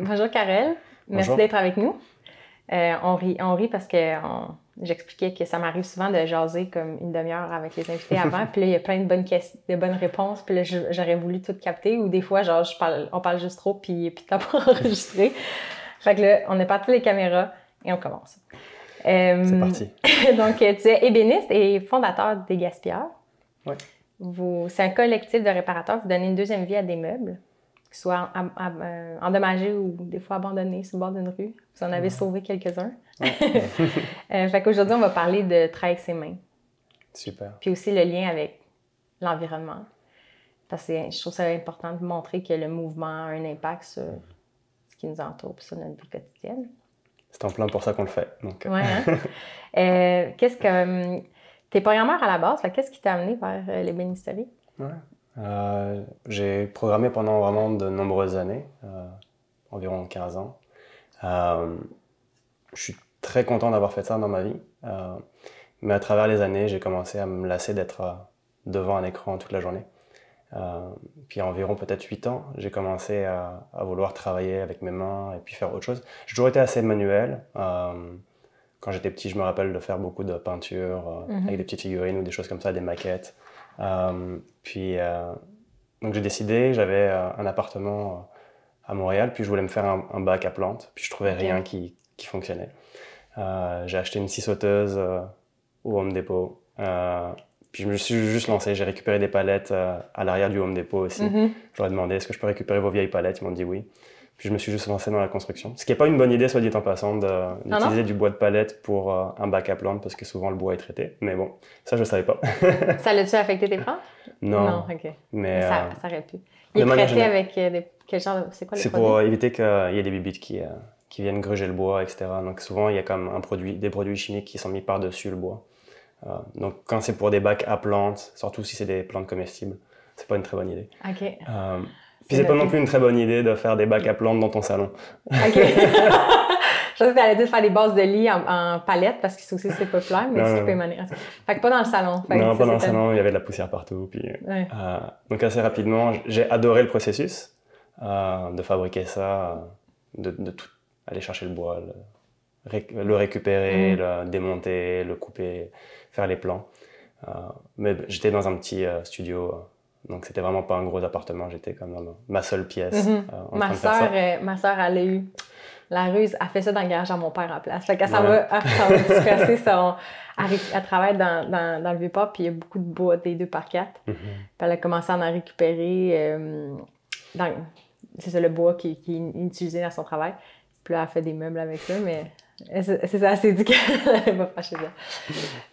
Bonjour Karel, merci Bonjour. d'être avec nous. On rit parce que j'expliquais que ça m'arrive souvent de jaser comme une demi-heure avec les invités avant, puis là il y a plein de de bonnes réponses, puis là j'aurais voulu tout capter, ou des fois genre on parle juste trop, puis t'as pas enregistré. Fait que là, on est parti les caméras et on commence. C'est parti. Donc tu es ébéniste et fondateur des Gaspilleurs. Ouais. C'est un collectif de réparateurs, vous donnez une deuxième vie à des meubles qui soient endommagés ou des fois abandonnés sur le bord d'une rue. Vous en avez sauvé quelques-uns. Ouais. Fait qu'aujourd'hui, on va parler de travail avec ses mains. Super. Puis aussi le lien avec l'environnement. Parce que je trouve ça important de montrer que le mouvement a un impact sur ce qui nous entoure et sur notre vie quotidienne. C'est en plein pour ça qu'on le fait. Donc... Ouais, hein? T'es programmeur à la base, qu'est-ce qui t'a amené vers l'ébénisterie? Ouais. J'ai programmé pendant vraiment de nombreuses années, environ 15 ans. Je suis très content d'avoir fait ça dans ma vie. Mais à travers les années, j'ai commencé à me lasser d'être devant un écran toute la journée. Puis à environ peut-être 8 ans, j'ai commencé à vouloir travailler avec mes mains et puis faire autre chose. J'ai toujours été assez manuel. Quand j'étais petit, je me rappelle de faire beaucoup de peinture avec des petites figurines ou des choses comme ça, des maquettes. Donc j'ai décidé, j'avais un appartement à Montréal, puis je voulais me faire un bac à plantes, puis je trouvais rien qui fonctionnait. J'ai acheté une scie sauteuse au Home Depot. Puis je me suis juste lancé, j'ai récupéré des palettes à l'arrière du Home Depot aussi. Je leur ai demandé est-ce que je peux récupérer vos vieilles palettes, ils m'ont dit oui. Puis je me suis juste lancé dans la construction. Ce qui n'est pas une bonne idée, soit dit en passant, d'utiliser du bois de palette pour un bac à plantes, parce que souvent le bois est traité. Mais bon, ça je ne savais pas. Ça l'a-tu affecté tes plantes? Non. Non, ok. Mais ça aurait pu. Il est traité avec quel genre c'est quoi les C'est produits? pour éviter qu'il y ait des bibites qui viennent gruger le bois, etc. Donc souvent il y a comme des produits chimiques qui sont mis par-dessus le bois. Donc quand c'est pour des bacs à plantes, surtout si c'est des plantes comestibles, c'est pas une très bonne idée. Ok. Puis c'est pas non plus une très bonne idée de faire des bacs à plantes dans ton salon. Ok. Je pensais que t'allais dire faire des bases de lit en palette parce que ça aussi c'est populaire, mais ce qui peut émaner. Fait que pas dans le salon. Non, pas dans le salon, il y avait de la poussière partout. Puis, donc assez rapidement, j'ai adoré le processus de fabriquer ça, de tout, aller chercher le bois, le récupérer, le démonter, le couper, faire les plans. Mais j'étais dans un petit studio, donc c'était vraiment pas un gros appartement, j'étais comme dans ma seule pièce. Ma sœur, elle a eu la ruse, elle fait ça dans le garage à mon père en place. Fait qu'elle s'en va disperser elle travaille dans le Vieux-Port, puis il y a beaucoup de bois des 2x4. Puis elle a commencé à en récupérer c'est ça, le bois qui est utilisé dans son travail. Puis là, elle fait des meubles avec ça, mais c'est ça, elle s'est dit qu'elle n'allait pas fâcher ça.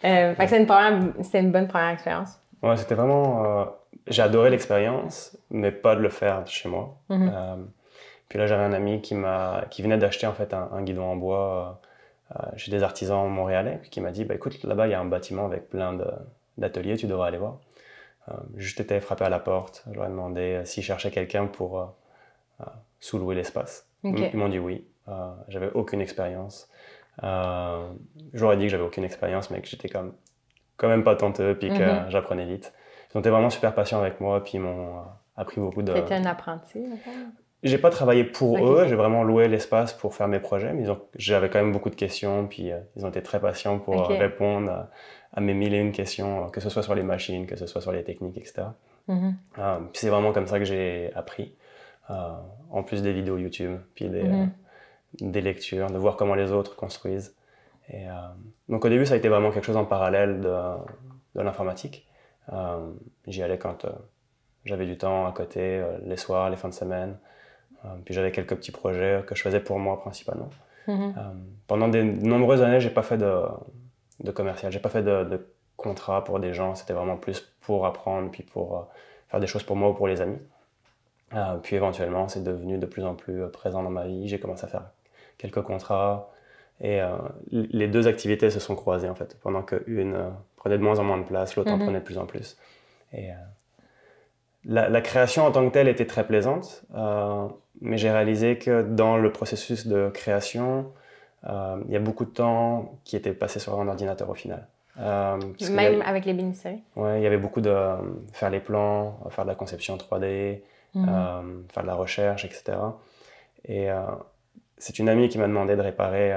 Fait que c'était une bonne première expérience. Ouais, c'était vraiment... j'ai adoré l'expérience, mais pas de le faire chez moi. Puis là, j'avais un ami qui venait d'acheter en fait un guidon en bois chez des artisans montréalais, puis qui m'a dit bah, écoute, là-bas, il y a un bâtiment avec plein d'ateliers, tu devrais aller voir. Juste été frappé à la porte, je leur ai demandé s'ils cherchaient quelqu'un pour sous-louer l'espace. Ils m'ont dit oui. J'avais aucune expérience. Je leur ai dit que j'avais aucune expérience, mais que j'étais quand même pas tenteux, puis que j'apprenais vite. Ils ont été vraiment super patients avec moi, puis ils m'ont appris beaucoup de... T'étais un apprenti, d'accord? J'ai pas travaillé pour eux, j'ai vraiment loué l'espace pour faire mes projets, mais j'avais quand même beaucoup de questions, puis ils ont été très patients pour répondre à mes mille et une questions, que ce soit sur les machines, que ce soit sur les techniques, etc. Puis c'est vraiment comme ça que j'ai appris, en plus des vidéos YouTube, puis des lectures, de voir comment les autres construisent. Donc au début, ça a été vraiment quelque chose en parallèle de l'informatique. J'y allais quand j'avais du temps à côté, les soirs, les fins de semaine. Puis j'avais quelques petits projets que je faisais pour moi principalement. Pendant de nombreuses années, j'ai pas fait de commercial, j'ai pas fait de contrat pour des gens. C'était vraiment plus pour apprendre, puis pour faire des choses pour moi ou pour les amis. Puis éventuellement, c'est devenu de plus en plus présent dans ma vie. J'ai commencé à faire quelques contrats. Et les deux activités se sont croisées en fait. Pendant qu'une prenait de moins en moins de place, l'autre en prenait de plus en plus. Et la création en tant que telle était très plaisante, mais j'ai réalisé que dans le processus de création, il y a beaucoup de temps qui était passé sur un ordinateur au final. Même avec les bénisseries? Oui, il y avait beaucoup de faire les plans, faire de la conception 3D, faire de la recherche, etc. Et c'est une amie qui m'a demandé de réparer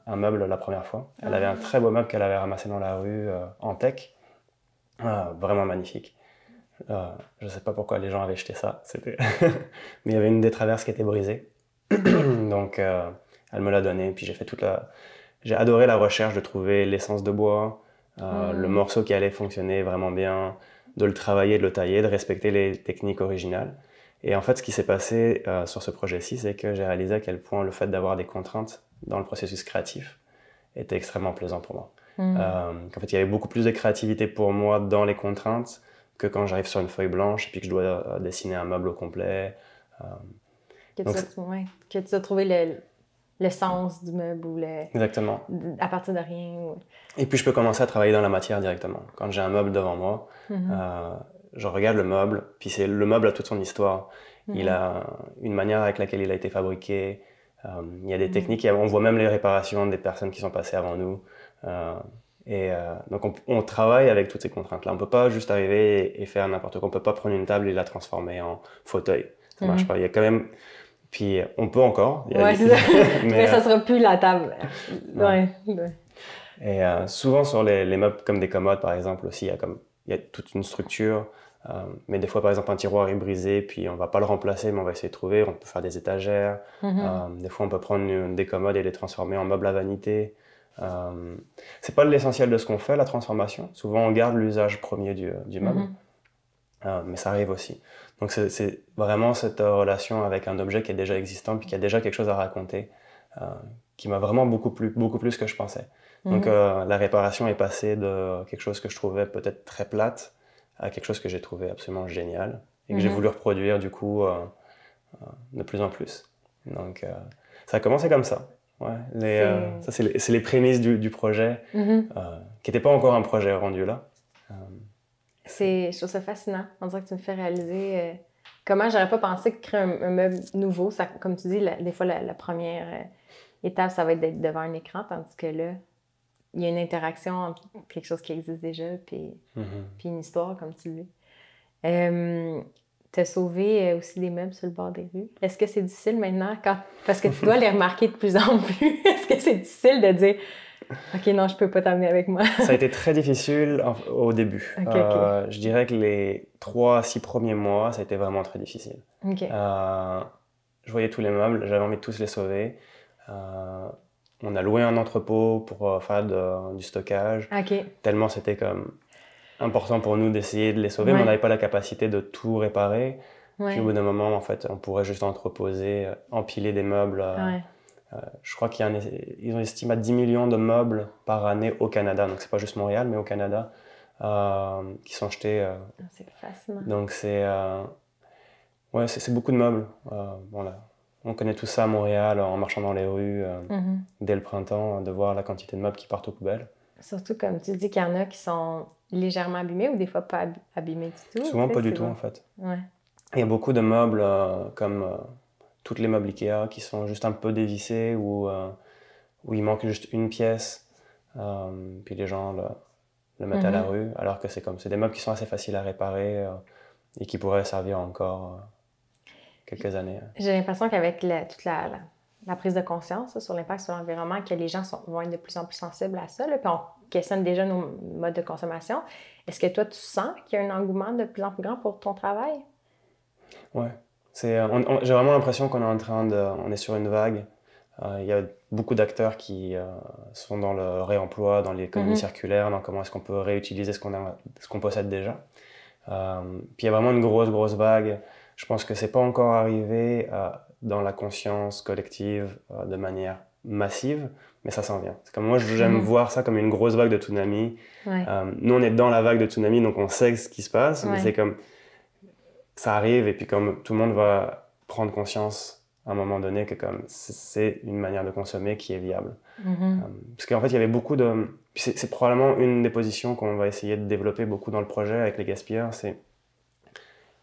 un meuble la première fois. Elle avait un très beau meuble qu'elle avait ramassé dans la rue en teck. Vraiment magnifique. Je ne sais pas pourquoi les gens avaient jeté ça. Mais il y avait une des traverses qui était brisée. Donc elle me l'a donné. Puis j'ai adoré la recherche de trouver l'essence de bois, le morceau qui allait fonctionner vraiment bien, de le travailler, de le tailler, de respecter les techniques originales. Et en fait, ce qui s'est passé sur ce projet-ci, c'est que j'ai réalisé à quel point le fait d'avoir des contraintes dans le processus créatif était extrêmement plaisant pour moi. En fait, il y avait beaucoup plus de créativité pour moi dans les contraintes que quand j'arrive sur une feuille blanche et puis que je dois dessiner un meuble au complet. Que tu as trouvé le sens du meuble ou Exactement. À partir de rien. Et puis je peux commencer à travailler dans la matière directement. Quand j'ai un meuble devant moi, je regarde le meuble, puis le meuble a toute son histoire. Il a une manière avec laquelle il a été fabriqué. Il y a des techniques, on voit même les réparations des personnes qui sont passées avant nous. Donc on travaille avec toutes ces contraintes-là. On ne peut pas juste arriver et faire n'importe quoi. On ne peut pas prendre une table et la transformer en fauteuil. Ça ne marche pas. Il y a quand même... Puis on peut encore. Mais ça ne sera plus la table. Ouais. Et souvent sur les meubles comme des commodes par exemple aussi, il y a toute une structure. Mais des fois par exemple un tiroir est brisé, puis on ne va pas le remplacer, mais on va essayer de trouver. On peut faire des étagères. Des fois on peut prendre des commodes et les transformer en meubles à vanité. C'est pas l'essentiel de ce qu'on fait, la transformation. Souvent on garde l'usage premier du meuble. Mais ça arrive aussi. Donc c'est vraiment cette relation avec un objet qui est déjà existant puis qui a déjà quelque chose à raconter qui m'a vraiment beaucoup plus que je pensais. Donc la réparation est passée de quelque chose que je trouvais peut-être très plate à quelque chose que j'ai trouvé absolument génial et que j'ai voulu reproduire du coup de plus en plus. Donc ça a commencé comme ça. Ouais, ça c'est les prémices du projet qui n'était pas encore un projet rendu là. Je trouve ça fascinant. On dirait que tu me fais réaliser comment j'aurais pas pensé que créer un meuble nouveau, ça, comme tu dis, des fois la première étape, ça va être d'être devant un écran, tandis que là, il y a une interaction entre quelque chose qui existe déjà puis une histoire, comme tu dis. Tu as sauvé aussi des meubles sur le bord des rues. Est-ce que c'est difficile maintenant, parce que tu dois les remarquer de plus en plus, est-ce que c'est difficile de dire « OK, non, je peux pas t'amener avec moi ». Ça a été très difficile au début. Okay. Je dirais que les 3 à 6 premiers mois, ça a été vraiment très difficile. Okay. Je voyais tous les meubles, j'avais envie de tous les sauver. On a loué un entrepôt pour faire du stockage. Okay. Tellement c'était comme important pour nous d'essayer de les sauver, mais on n'avait pas la capacité de tout réparer. Puis au bout d'un moment, en fait, on pourrait juste entreposer, empiler des meubles. Je crois qu'ils ont estimé à 10 millions de meubles par année au Canada. Donc, c'est pas juste Montréal, mais au Canada, qui sont jetés. C'est fascinant. Donc, c'est beaucoup de meubles. On connaît tout ça à Montréal, en marchant dans les rues, dès le printemps, de voir la quantité de meubles qui partent aux poubelles. Surtout, comme tu dis, qu'il y en a qui sont légèrement abîmés ou des fois pas abîmés du tout. Souvent, pas du tout, en fait. Ouais. Il y a beaucoup de meubles comme... toutes les meubles Ikea qui sont juste un peu dévissés ou où il manque juste une pièce, puis les gens le mettent à la rue, alors que c'est des meubles qui sont assez faciles à réparer et qui pourraient servir encore quelques années. J'ai l'impression qu'avec toute la prise de conscience sur l'impact sur l'environnement, que les gens vont être de plus en plus sensibles à ça, là, puis on questionne déjà nos modes de consommation. Est-ce que toi, tu sens qu'il y a un engouement de plus en plus grand pour ton travail? Ouais. J'ai vraiment l'impression on est sur une vague. Il y a beaucoup d'acteurs qui sont dans le réemploi, dans l'économie circulaire, dans comment est-ce qu'on peut réutiliser ce qu'on possède déjà. Puis il y a vraiment une grosse vague. Je pense que c'est pas encore arrivé dans la conscience collective de manière massive, mais ça s'en vient. C'est comme moi, j'aime voir ça comme une grosse vague de tsunami. Ouais. Nous, on est dans la vague de tsunami, donc on sait ce qui se passe, mais c'est comme... ça arrive et puis comme tout le monde va prendre conscience à un moment donné que comme c'est une manière de consommer qui est viable. Parce qu'en fait, il y avait beaucoup de... C'est probablement une des positions qu'on va essayer de développer beaucoup dans le projet avec les gaspilleurs, c'est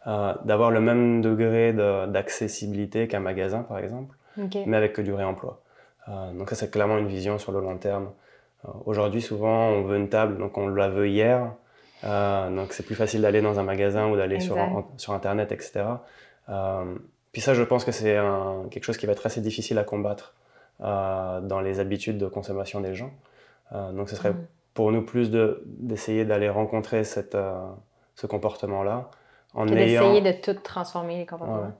d'avoir le même degré d'accessibilité qu'un magasin, par exemple, mais avec que du réemploi. Donc ça, c'est clairement une vision sur le long terme. Aujourd'hui, souvent, on veut une table, donc on la veut hier. Donc c'est plus facile d'aller dans un magasin ou d'aller sur Internet, etc. Puis ça, je pense que c'est quelque chose qui va être assez difficile à combattre dans les habitudes de consommation des gens. Donc ce serait pour nous plus d'essayer d'aller rencontrer ce comportement-là. D'essayer de tout transformer les comportements.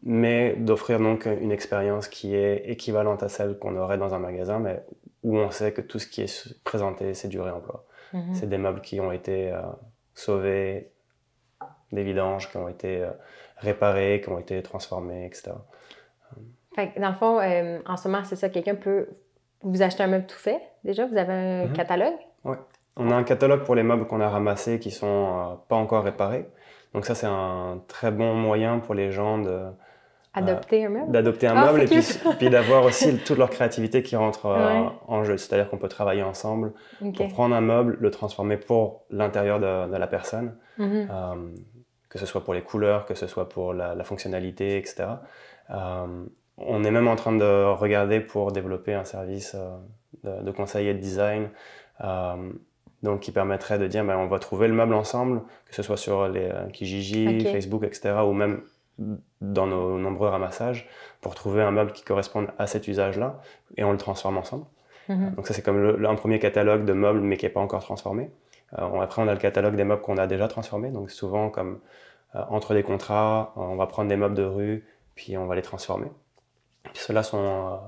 Mais d'offrir donc une expérience qui est équivalente à celle qu'on aurait dans un magasin, mais où on sait que tout ce qui est présenté, c'est du réemploi. C'est des meubles qui ont été sauvés, des vidanges qui ont été réparés, qui ont été transformés, etc. Fait que dans le fond, en ce moment, c'est ça, quelqu'un peut vous acheter un meuble tout fait, déjà? Vous avez un catalogue? Oui. On a un catalogue pour les meubles qu'on a ramassés qui ne sont pas encore réparés. Donc ça, c'est un très bon moyen pour les gens d'adopter un meuble. D'adopter un meuble et puis d'avoir aussi toute leur créativité qui rentre en jeu. C'est-à-dire qu'on peut travailler ensemble pour prendre un meuble, le transformer pour l'intérieur de la personne, que ce soit pour les couleurs, que ce soit pour la fonctionnalité, etc. On est même en train de regarder pour développer un service de conseil et de design donc qui permettrait de dire on va trouver le meuble ensemble, que ce soit sur les Kijiji, Facebook, etc. ou même dans nos nombreux ramassages pour trouver un meuble qui corresponde à cet usage-là et on le transforme ensemble. Donc ça c'est comme un premier catalogue de meubles mais qui n'est pas encore transformé. Après on a le catalogue des meubles qu'on a déjà transformés, donc souvent comme entre des contrats, on va prendre des meubles de rue puis on va les transformer. Puis ceux-là sont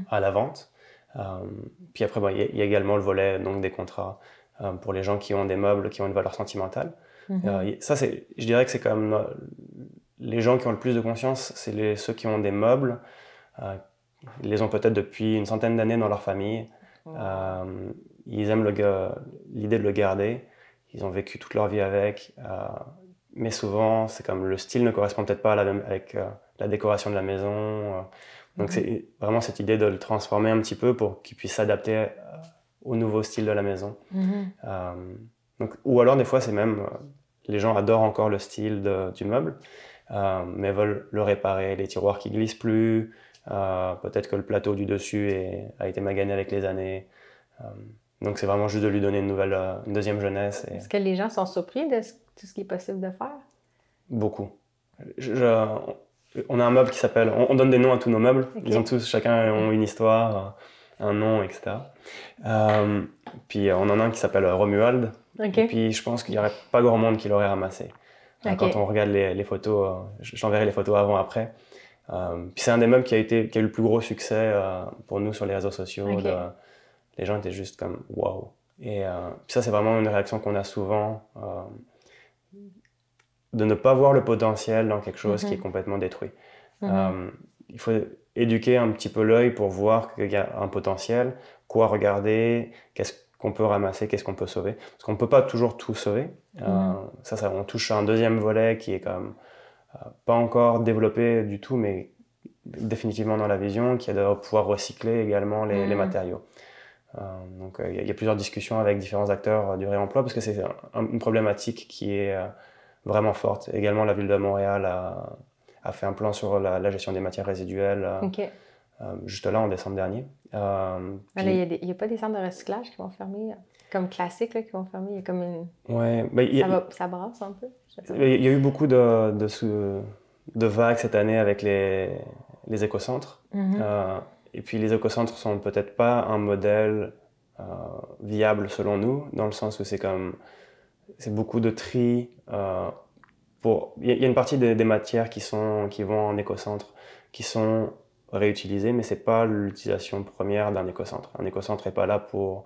à la vente. Puis après, il y a également le volet donc, des contrats pour les gens qui ont des meubles qui ont une valeur sentimentale. Ça, je dirais que c'est quand même les gens qui ont le plus de conscience, c'est ceux qui ont des meubles. Ils les ont peut-être depuis une centaine d'années dans leur famille. Ils aiment l'idée de le garder. Ils ont vécu toute leur vie avec. Mais souvent, c'est comme le style ne correspond peut-être pas avec la décoration de la maison. Donc c'est vraiment cette idée de le transformer un petit peu pour qu'il puisse s'adapter au nouveau style de la maison. Ou alors des fois c'est même, les gens adorent encore le style du meuble, mais veulent le réparer, les tiroirs qui glissent plus, peut-être que le plateau du dessus a été magané avec les années. Donc c'est vraiment juste de lui donner une deuxième jeunesse. Est-ce que les gens sont surpris de tout ce qui est possible de faire? Beaucoup. On a un meuble qui s'appelle... On donne des noms à tous nos meubles. Ils ont tous, chacun ont une histoire, un nom, etc. Puis on en a un qui s'appelle Romuald. Et puis je pense qu'il n'y aurait pas grand monde qui l'aurait ramassé. Quand on regarde les photos, je t'enverrai les photos avant-après. Puis c'est un des meubles qui a eu le plus gros succès pour nous sur les réseaux sociaux. Les gens étaient juste comme « wow ». Et puis ça, c'est vraiment une réaction qu'on a souvent, de ne pas voir le potentiel dans quelque chose qui est complètement détruit. Il faut éduquer un petit peu l'œil pour voir qu'il y a un potentiel, quoi regarder, qu'est-ce qu'on peut ramasser, qu'est-ce qu'on peut sauver. Parce qu'on ne peut pas toujours tout sauver. Ça, on touche à un deuxième volet qui est quand même pas encore développé du tout, mais définitivement dans la vision, qui est de pouvoir recycler également les matériaux. Donc il y a plusieurs discussions avec différents acteurs du réemploi, parce que c'est une problématique qui est vraiment forte. Également, la ville de Montréal a fait un plan sur la gestion des matières résiduelles juste là, en décembre dernier. Il n'y a pas des centres de recyclage qui vont fermer, comme classique, là, qui vont fermer. Il y a comme une... ça brasse un peu. Il y a eu beaucoup de vagues cette année avec les écocentres. Et puis les écocentres ne sont peut-être pas un modèle viable selon nous, dans le sens où c'est beaucoup de tri. Il y a une partie des matières qui vont en écocentre qui sont réutilisées, mais ce n'est pas l'utilisation première d'un écocentre. Un écocentre n'est pas là pour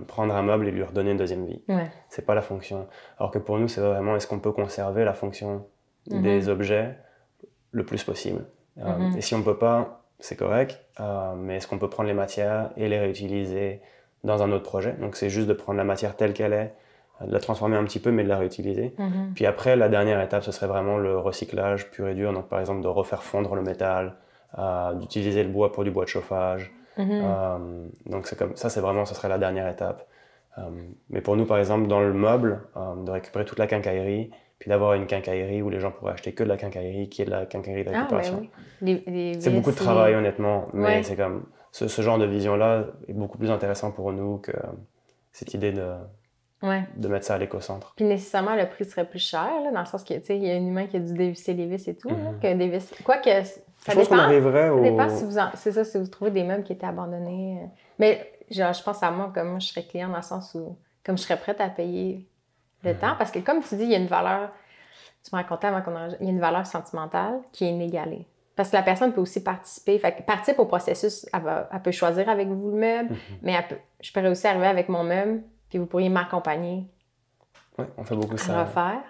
prendre un meuble et lui redonner une deuxième vie. Ce n'est pas la fonction. Alors que pour nous, c'est vraiment est-ce qu'on peut conserver la fonction des objets le plus possible. Et si on ne peut pas, c'est correct, mais est-ce qu'on peut prendre les matières et les réutiliser dans un autre projet? Donc c'est juste de prendre la matière telle qu'elle est, de la transformer un petit peu, mais de la réutiliser. Puis après, la dernière étape, ce serait vraiment le recyclage pur et dur. Donc par exemple, de refaire fondre le métal, d'utiliser le bois pour du bois de chauffage. Donc c'est comme ça, ça serait la dernière étape. Mais pour nous, par exemple, dans le meuble, de récupérer toute la quincaillerie, puis d'avoir une quincaillerie où les gens pourraient acheter que de la quincaillerie, qui est de la quincaillerie de récupération. C'est beaucoup de travail, honnêtement, mais c'est comme ce genre de vision-là est beaucoup plus intéressant pour nous que cette idée de mettre ça à l'éco-centre. Puis nécessairement, le prix serait plus cher, là, dans le sens que, tu sais, il y a un humain qui a dû dévisser les vis et tout, là, que des vis... Quoique, ça je pense qu'on arriverait ça dépend si vous... C'est ça, si vous trouvez des meubles qui étaient abandonnés. Mais genre, je pense à moi, comme moi, je serais client dans le sens où, comme je serais prête à payer le temps, parce que comme tu dis, il y a une valeur, tu me racontais avant qu'on enregistre, il y a une valeur sentimentale qui est inégalée. Parce que la personne peut aussi participer. Fait que participe au processus, elle peut choisir avec vous le meuble, mais je pourrais aussi arriver avec mon meuble, puis vous pourriez m'accompagner. Oui, on fait beaucoup ça. À refaire.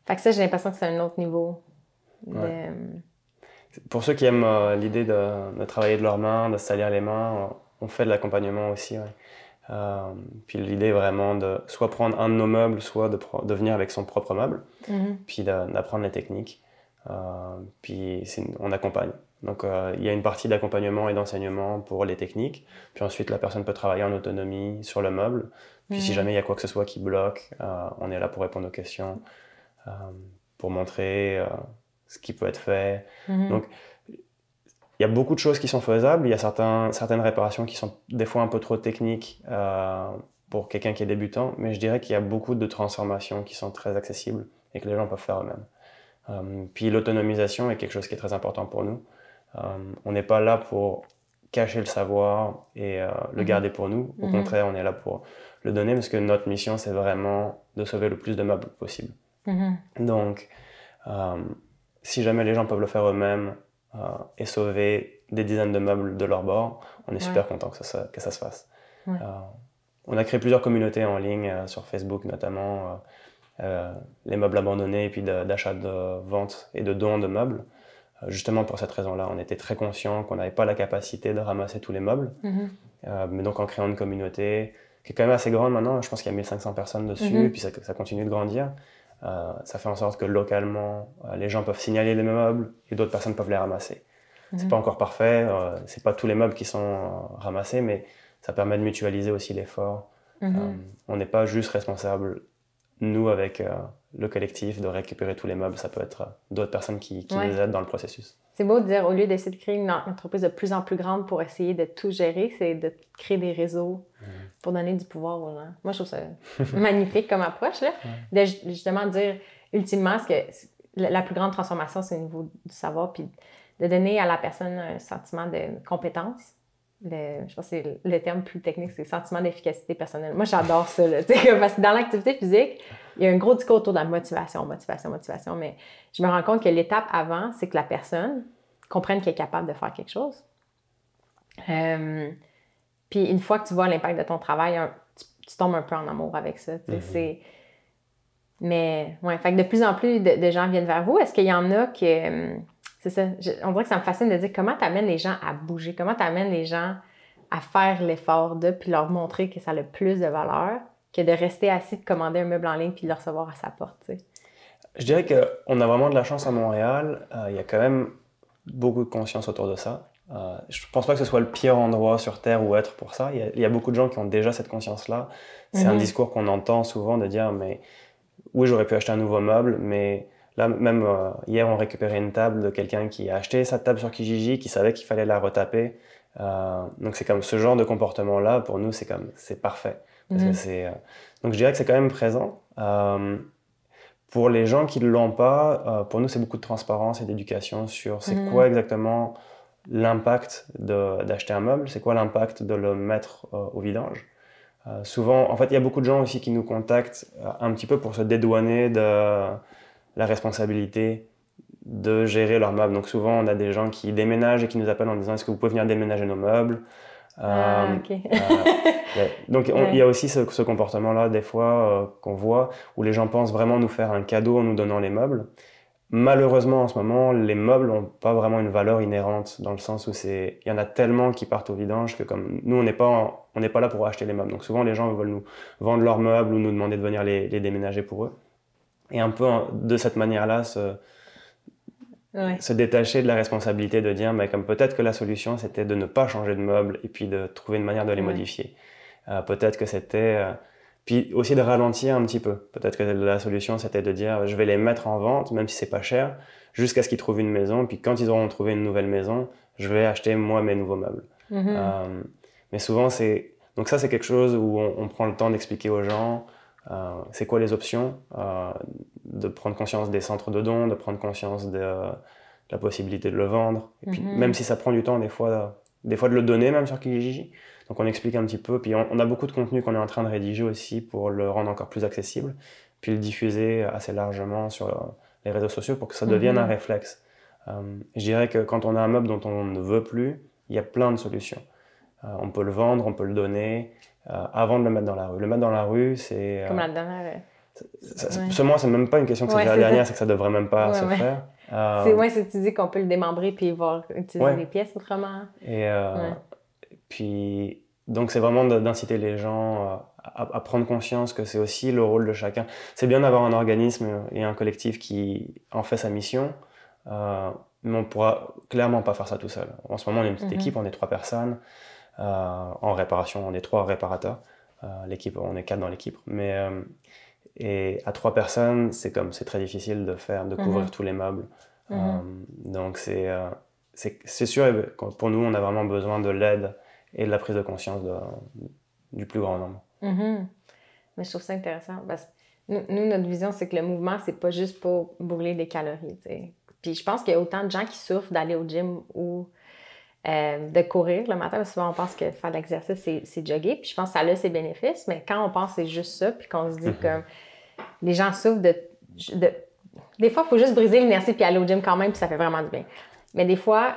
Fait que ça, j'ai l'impression que c'est un autre niveau. Pour ceux qui aiment l'idée de travailler de leurs mains, de se salir les mains, on fait de l'accompagnement aussi. Puis l'idée est vraiment de soit prendre un de nos meubles, soit de venir avec son propre meuble, puis d'apprendre les techniques. Puis on accompagne. Donc il y a une partie d'accompagnement et d'enseignement pour les techniques, puis ensuite la personne peut travailler en autonomie sur le meuble. Puis si jamais il y a quoi que ce soit qui bloque, on est là pour répondre aux questions, pour montrer ce qui peut être fait. Donc il y a beaucoup de choses qui sont faisables, il y a certaines réparations qui sont des fois un peu trop techniques pour quelqu'un qui est débutant, mais je dirais qu'il y a beaucoup de transformations qui sont très accessibles et que les gens peuvent faire eux-mêmes. Puis l'autonomisation est quelque chose qui est très important pour nous. On n'est pas là pour cacher le savoir et le garder pour nous. Au contraire, on est là pour le donner parce que notre mission, c'est vraiment de sauver le plus de meubles possible. Donc, si jamais les gens peuvent le faire eux-mêmes et sauver des dizaines de meubles de leur bord, on est super content que ça se fasse. On a créé plusieurs communautés en ligne, sur Facebook notamment, les meubles abandonnés et puis d'achat, de vente et de dons de meubles. Justement pour cette raison-là, on était très conscients qu'on n'avait pas la capacité de ramasser tous les meubles. Mais donc en créant une communauté qui est quand même assez grande maintenant, je pense qu'il y a 1500 personnes dessus, et puis ça continue de grandir. Ça fait en sorte que localement, les gens peuvent signaler les meubles et d'autres personnes peuvent les ramasser. C'est pas encore parfait, c'est pas tous les meubles qui sont ramassés, mais ça permet de mutualiser aussi l'effort. On n'est pas juste responsable, nous, avec le collectif, de récupérer tous les meubles. Ça peut être d'autres personnes qui nous aident dans le processus. C'est beau de dire, au lieu d'essayer de créer une entreprise de plus en plus grande pour essayer de tout gérer, c'est de créer des réseaux pour donner du pouvoir aux gens. Moi, je trouve ça magnifique comme approche, là. De justement dire, ultimement, la plus grande transformation, c'est au niveau du savoir, puis de donner à la personne un sentiment de compétence. Je pense que c'est le terme plus technique, c'est le sentiment d'efficacité personnelle. Moi, j'adore ça, là, parce que dans l'activité physique, il y a un gros discours autour de la motivation, mais je me rends compte que l'étape avant, c'est que la personne comprenne qu'elle est capable de faire quelque chose. Puis une fois que tu vois l'impact de ton travail, tu tombes un peu en amour avec ça. Mais, fait que de plus en plus de gens viennent vers vous. Est-ce qu'il y en a que... c'est ça, on dirait que ça me fascine de dire comment tu amènes les gens à bouger, comment tu amènes les gens à faire l'effort puis leur montrer que ça a le plus de valeur que de rester assis, de commander un meuble en ligne puis de le recevoir à sa porte. T'sais. Je dirais qu'on a vraiment de la chance à Montréal. Il y a quand même beaucoup de conscience autour de ça. Je ne pense pas que ce soit le pire endroit sur Terre où être pour ça. Il y a beaucoup de gens qui ont déjà cette conscience-là. C'est un discours qu'on entend souvent de dire, mais oui, j'aurais pu acheter un nouveau meuble, mais... Là, même hier, on récupérait une table de quelqu'un qui a acheté sa table sur Kijiji, qui savait qu'il fallait la retaper. Donc, c'est comme ce genre de comportement-là, pour nous, c'est parfait. Parce que donc, je dirais que c'est quand même présent. Pour les gens qui ne l'ont pas, pour nous, c'est beaucoup de transparence et d'éducation sur c'est quoi exactement l'impact d'acheter un meuble, c'est quoi l'impact de le mettre au vidange. Souvent, en fait, il y a beaucoup de gens aussi qui nous contactent un petit peu pour se dédouaner de la responsabilité de gérer leurs meubles. Donc souvent, on a des gens qui déménagent et qui nous appellent en disant « Est-ce que vous pouvez venir déménager nos meubles ?» Donc il y a aussi ce comportement-là, des fois, qu'on voit, où les gens pensent vraiment nous faire un cadeau en nous donnant les meubles. Malheureusement, en ce moment, les meubles n'ont pas vraiment une valeur inhérente, dans le sens où il y en a tellement qui partent au vidange que comme nous, on n'est pas là pour acheter les meubles. Donc souvent, les gens veulent nous vendre leurs meubles ou nous demander de venir les déménager pour eux. Et un peu de cette manière-là, se détacher de la responsabilité de dire, mais comme peut-être que la solution, c'était de ne pas changer de meubles et puis de trouver une manière de les modifier. Peut-être que c'était... puis aussi de ralentir un petit peu. Peut-être que la solution, c'était de dire, je vais les mettre en vente, même si c'est pas cher, jusqu'à ce qu'ils trouvent une maison. Puis quand ils auront trouvé une nouvelle maison, je vais acheter, moi, mes nouveaux meubles. Mais souvent, donc ça, c'est quelque chose où on prend le temps d'expliquer aux gens c'est quoi les options, de prendre conscience des centres de dons, de prendre conscience de la possibilité de le vendre. Et puis, même si ça prend du temps, des fois de le donner même sur Kijiji. Donc on explique un petit peu. Puis on a beaucoup de contenu qu'on est en train de rédiger aussi pour le rendre encore plus accessible. Puis le diffuser assez largement sur les réseaux sociaux pour que ça devienne un réflexe. Je dirais que quand on a un meuble dont on ne veut plus, il y a plein de solutions. On peut le vendre, on peut le donner avant de le mettre dans la rue. Le mettre dans la rue, c'est... Comme la dernière... Moi, c'est même pas une question que c'est la dernière, c'est que ça devrait même pas se faire. C'est tu dis qu'on peut le démembrer puis voir utiliser les pièces autrement. Puis, donc c'est vraiment d'inciter les gens à prendre conscience que c'est aussi le rôle de chacun. C'est bien d'avoir un organisme et un collectif qui en fait sa mission, mais on pourra clairement pas faire ça tout seul. En ce moment, on est une petite équipe, on est 3 personnes. En réparation, on est 3 réparateurs. L'équipe, on est 4 dans l'équipe. Et à 3 personnes, c'est très difficile de couvrir tous les meubles. Donc c'est sûr, pour nous, on a vraiment besoin de l'aide et de la prise de conscience du plus grand nombre. Mais je trouve ça intéressant parce que nous, notre vision, c'est que le mouvement, c'est pas juste pour brûler des calories. T'sais. Puis je pense qu'il y a autant de gens qui souffrent d'aller au gym ou de courir le matin. Parce que souvent, on pense que faire de l'exercice, c'est jogger. Puis je pense que ça a ses bénéfices. Mais quand on pense que c'est juste ça, puis qu'on se dit que les gens souffrent de... Des fois, il faut juste briser l'inertie puis aller au gym quand même, puis ça fait vraiment du bien. Mais des fois,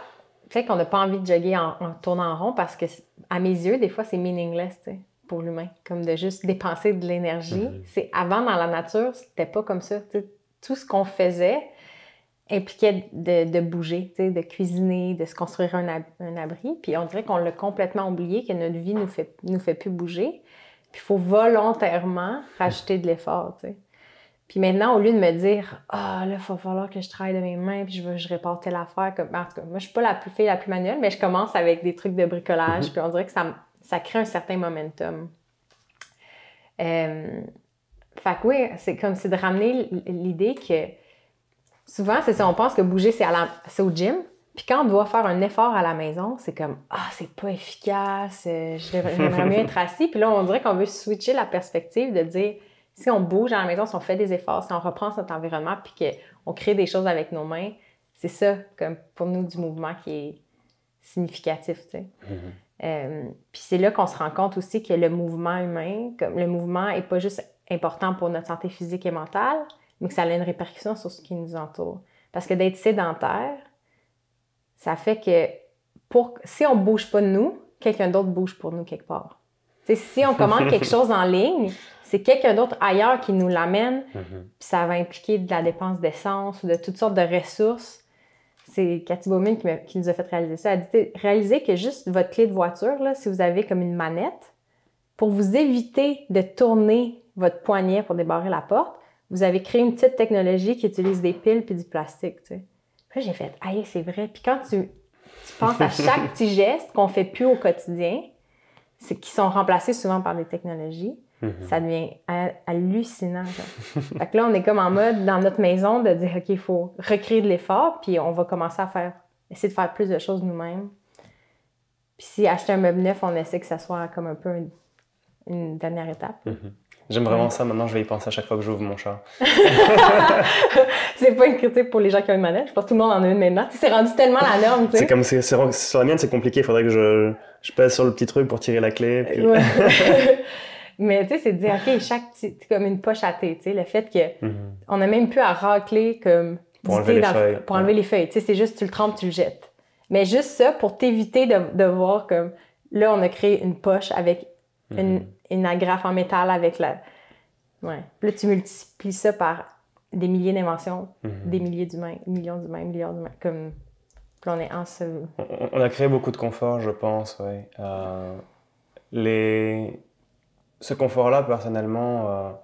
fait qu'on n'a pas envie de jogger en tournant en rond parce que, à mes yeux, des fois, c'est meaningless, tu sais, pour l'humain. Comme de juste dépenser de l'énergie. C'est avant, dans la nature, c'était pas comme ça. T'sais. Tout ce qu'on faisait impliquait de bouger, tu sais, de cuisiner, de se construire un abri. Puis on dirait qu'on l'a complètement oublié, que notre vie nous fait plus bouger. Puis il faut volontairement rajouter de l'effort, tu sais. Puis maintenant, au lieu de me dire « Ah, là, il va falloir que je travaille de mes mains, puis je répare telle affaire. » En tout cas, moi, je suis pas la plus manuelle, mais je commence avec des trucs de bricolage, puis on dirait que ça crée un certain momentum. Fait que oui, c'est de ramener l'idée que souvent, c'est ça, on pense que bouger, c'est au gym, puis quand on doit faire un effort à la maison, c'est comme « Ah, c'est pas efficace, j'aimerais mieux être assis. » Puis là, on dirait qu'on veut switcher la perspective de dire « Si on bouge à la maison, si on fait des efforts, si on reprend notre environnement puis qu'on crée des choses avec nos mains, c'est ça, comme pour nous, du mouvement qui est significatif, tu sais. Puis c'est là qu'on se rend compte aussi que le mouvement humain, comme le mouvement n'est pas juste important pour notre santé physique et mentale, mais que ça a une répercussion sur ce qui nous entoure. Parce que d'être sédentaire, ça fait que si on ne bouge pas de nous, quelqu'un d'autre bouge pour nous quelque part. Tu sais, si on commande quelque chose en ligne, c'est quelqu'un d'autre ailleurs qui nous l'amène, puis ça va impliquer de la dépense d'essence ou de toutes sortes de ressources. C'est Cathy Bowman qui nous a fait réaliser ça. Elle dit, réalisez que juste votre clé de voiture, là, si vous avez comme une manette, pour vous éviter de tourner votre poignet pour débarrer la porte, vous avez créé une petite technologie qui utilise des piles puis du plastique, tu sais. Puis là, j'ai fait, aïe, c'est vrai. Puis quand tu penses à chaque petit geste qu'on fait plus au quotidien, qui sont remplacés souvent par des technologies, ça devient hallucinant. Fait que là, on est comme en mode, dans notre maison, de dire, OK, il faut recréer de l'effort, puis on va commencer à essayer de faire plus de choses nous-mêmes. Puis si acheter un meuble neuf, on essaie que ça soit comme un peu une dernière étape. J'aime vraiment ça. Maintenant, je vais y penser à chaque fois que j'ouvre mon char. C'est pas une critique pour les gens qui ont une manette. Je pense que tout le monde en a une maintenant. C'est rendu tellement la norme. C'est comme sur la mienne, c'est compliqué. Il faudrait que je pèse sur le petit truc pour tirer la clé. Puis... Mais tu sais, c'est de dire, OK, c'est comme une poche à thé. Tu sais, le fait qu'on n'a même plus à racler comme pour enlever les feuilles. Pour enlever les feuilles. Tu sais, c'est juste, tu le trempes, tu le jettes. Mais juste ça, pour t'éviter de voir comme, là, on a créé une poche avec une agrafe en métal avec la... Ouais. Là, tu multiplies ça par des milliers d'inventions, des milliers d'humains, millions d'humains, milliards d'humains. Comme... Puis on est ensemble. On a créé beaucoup de confort, je pense, oui. Ce confort-là, personnellement,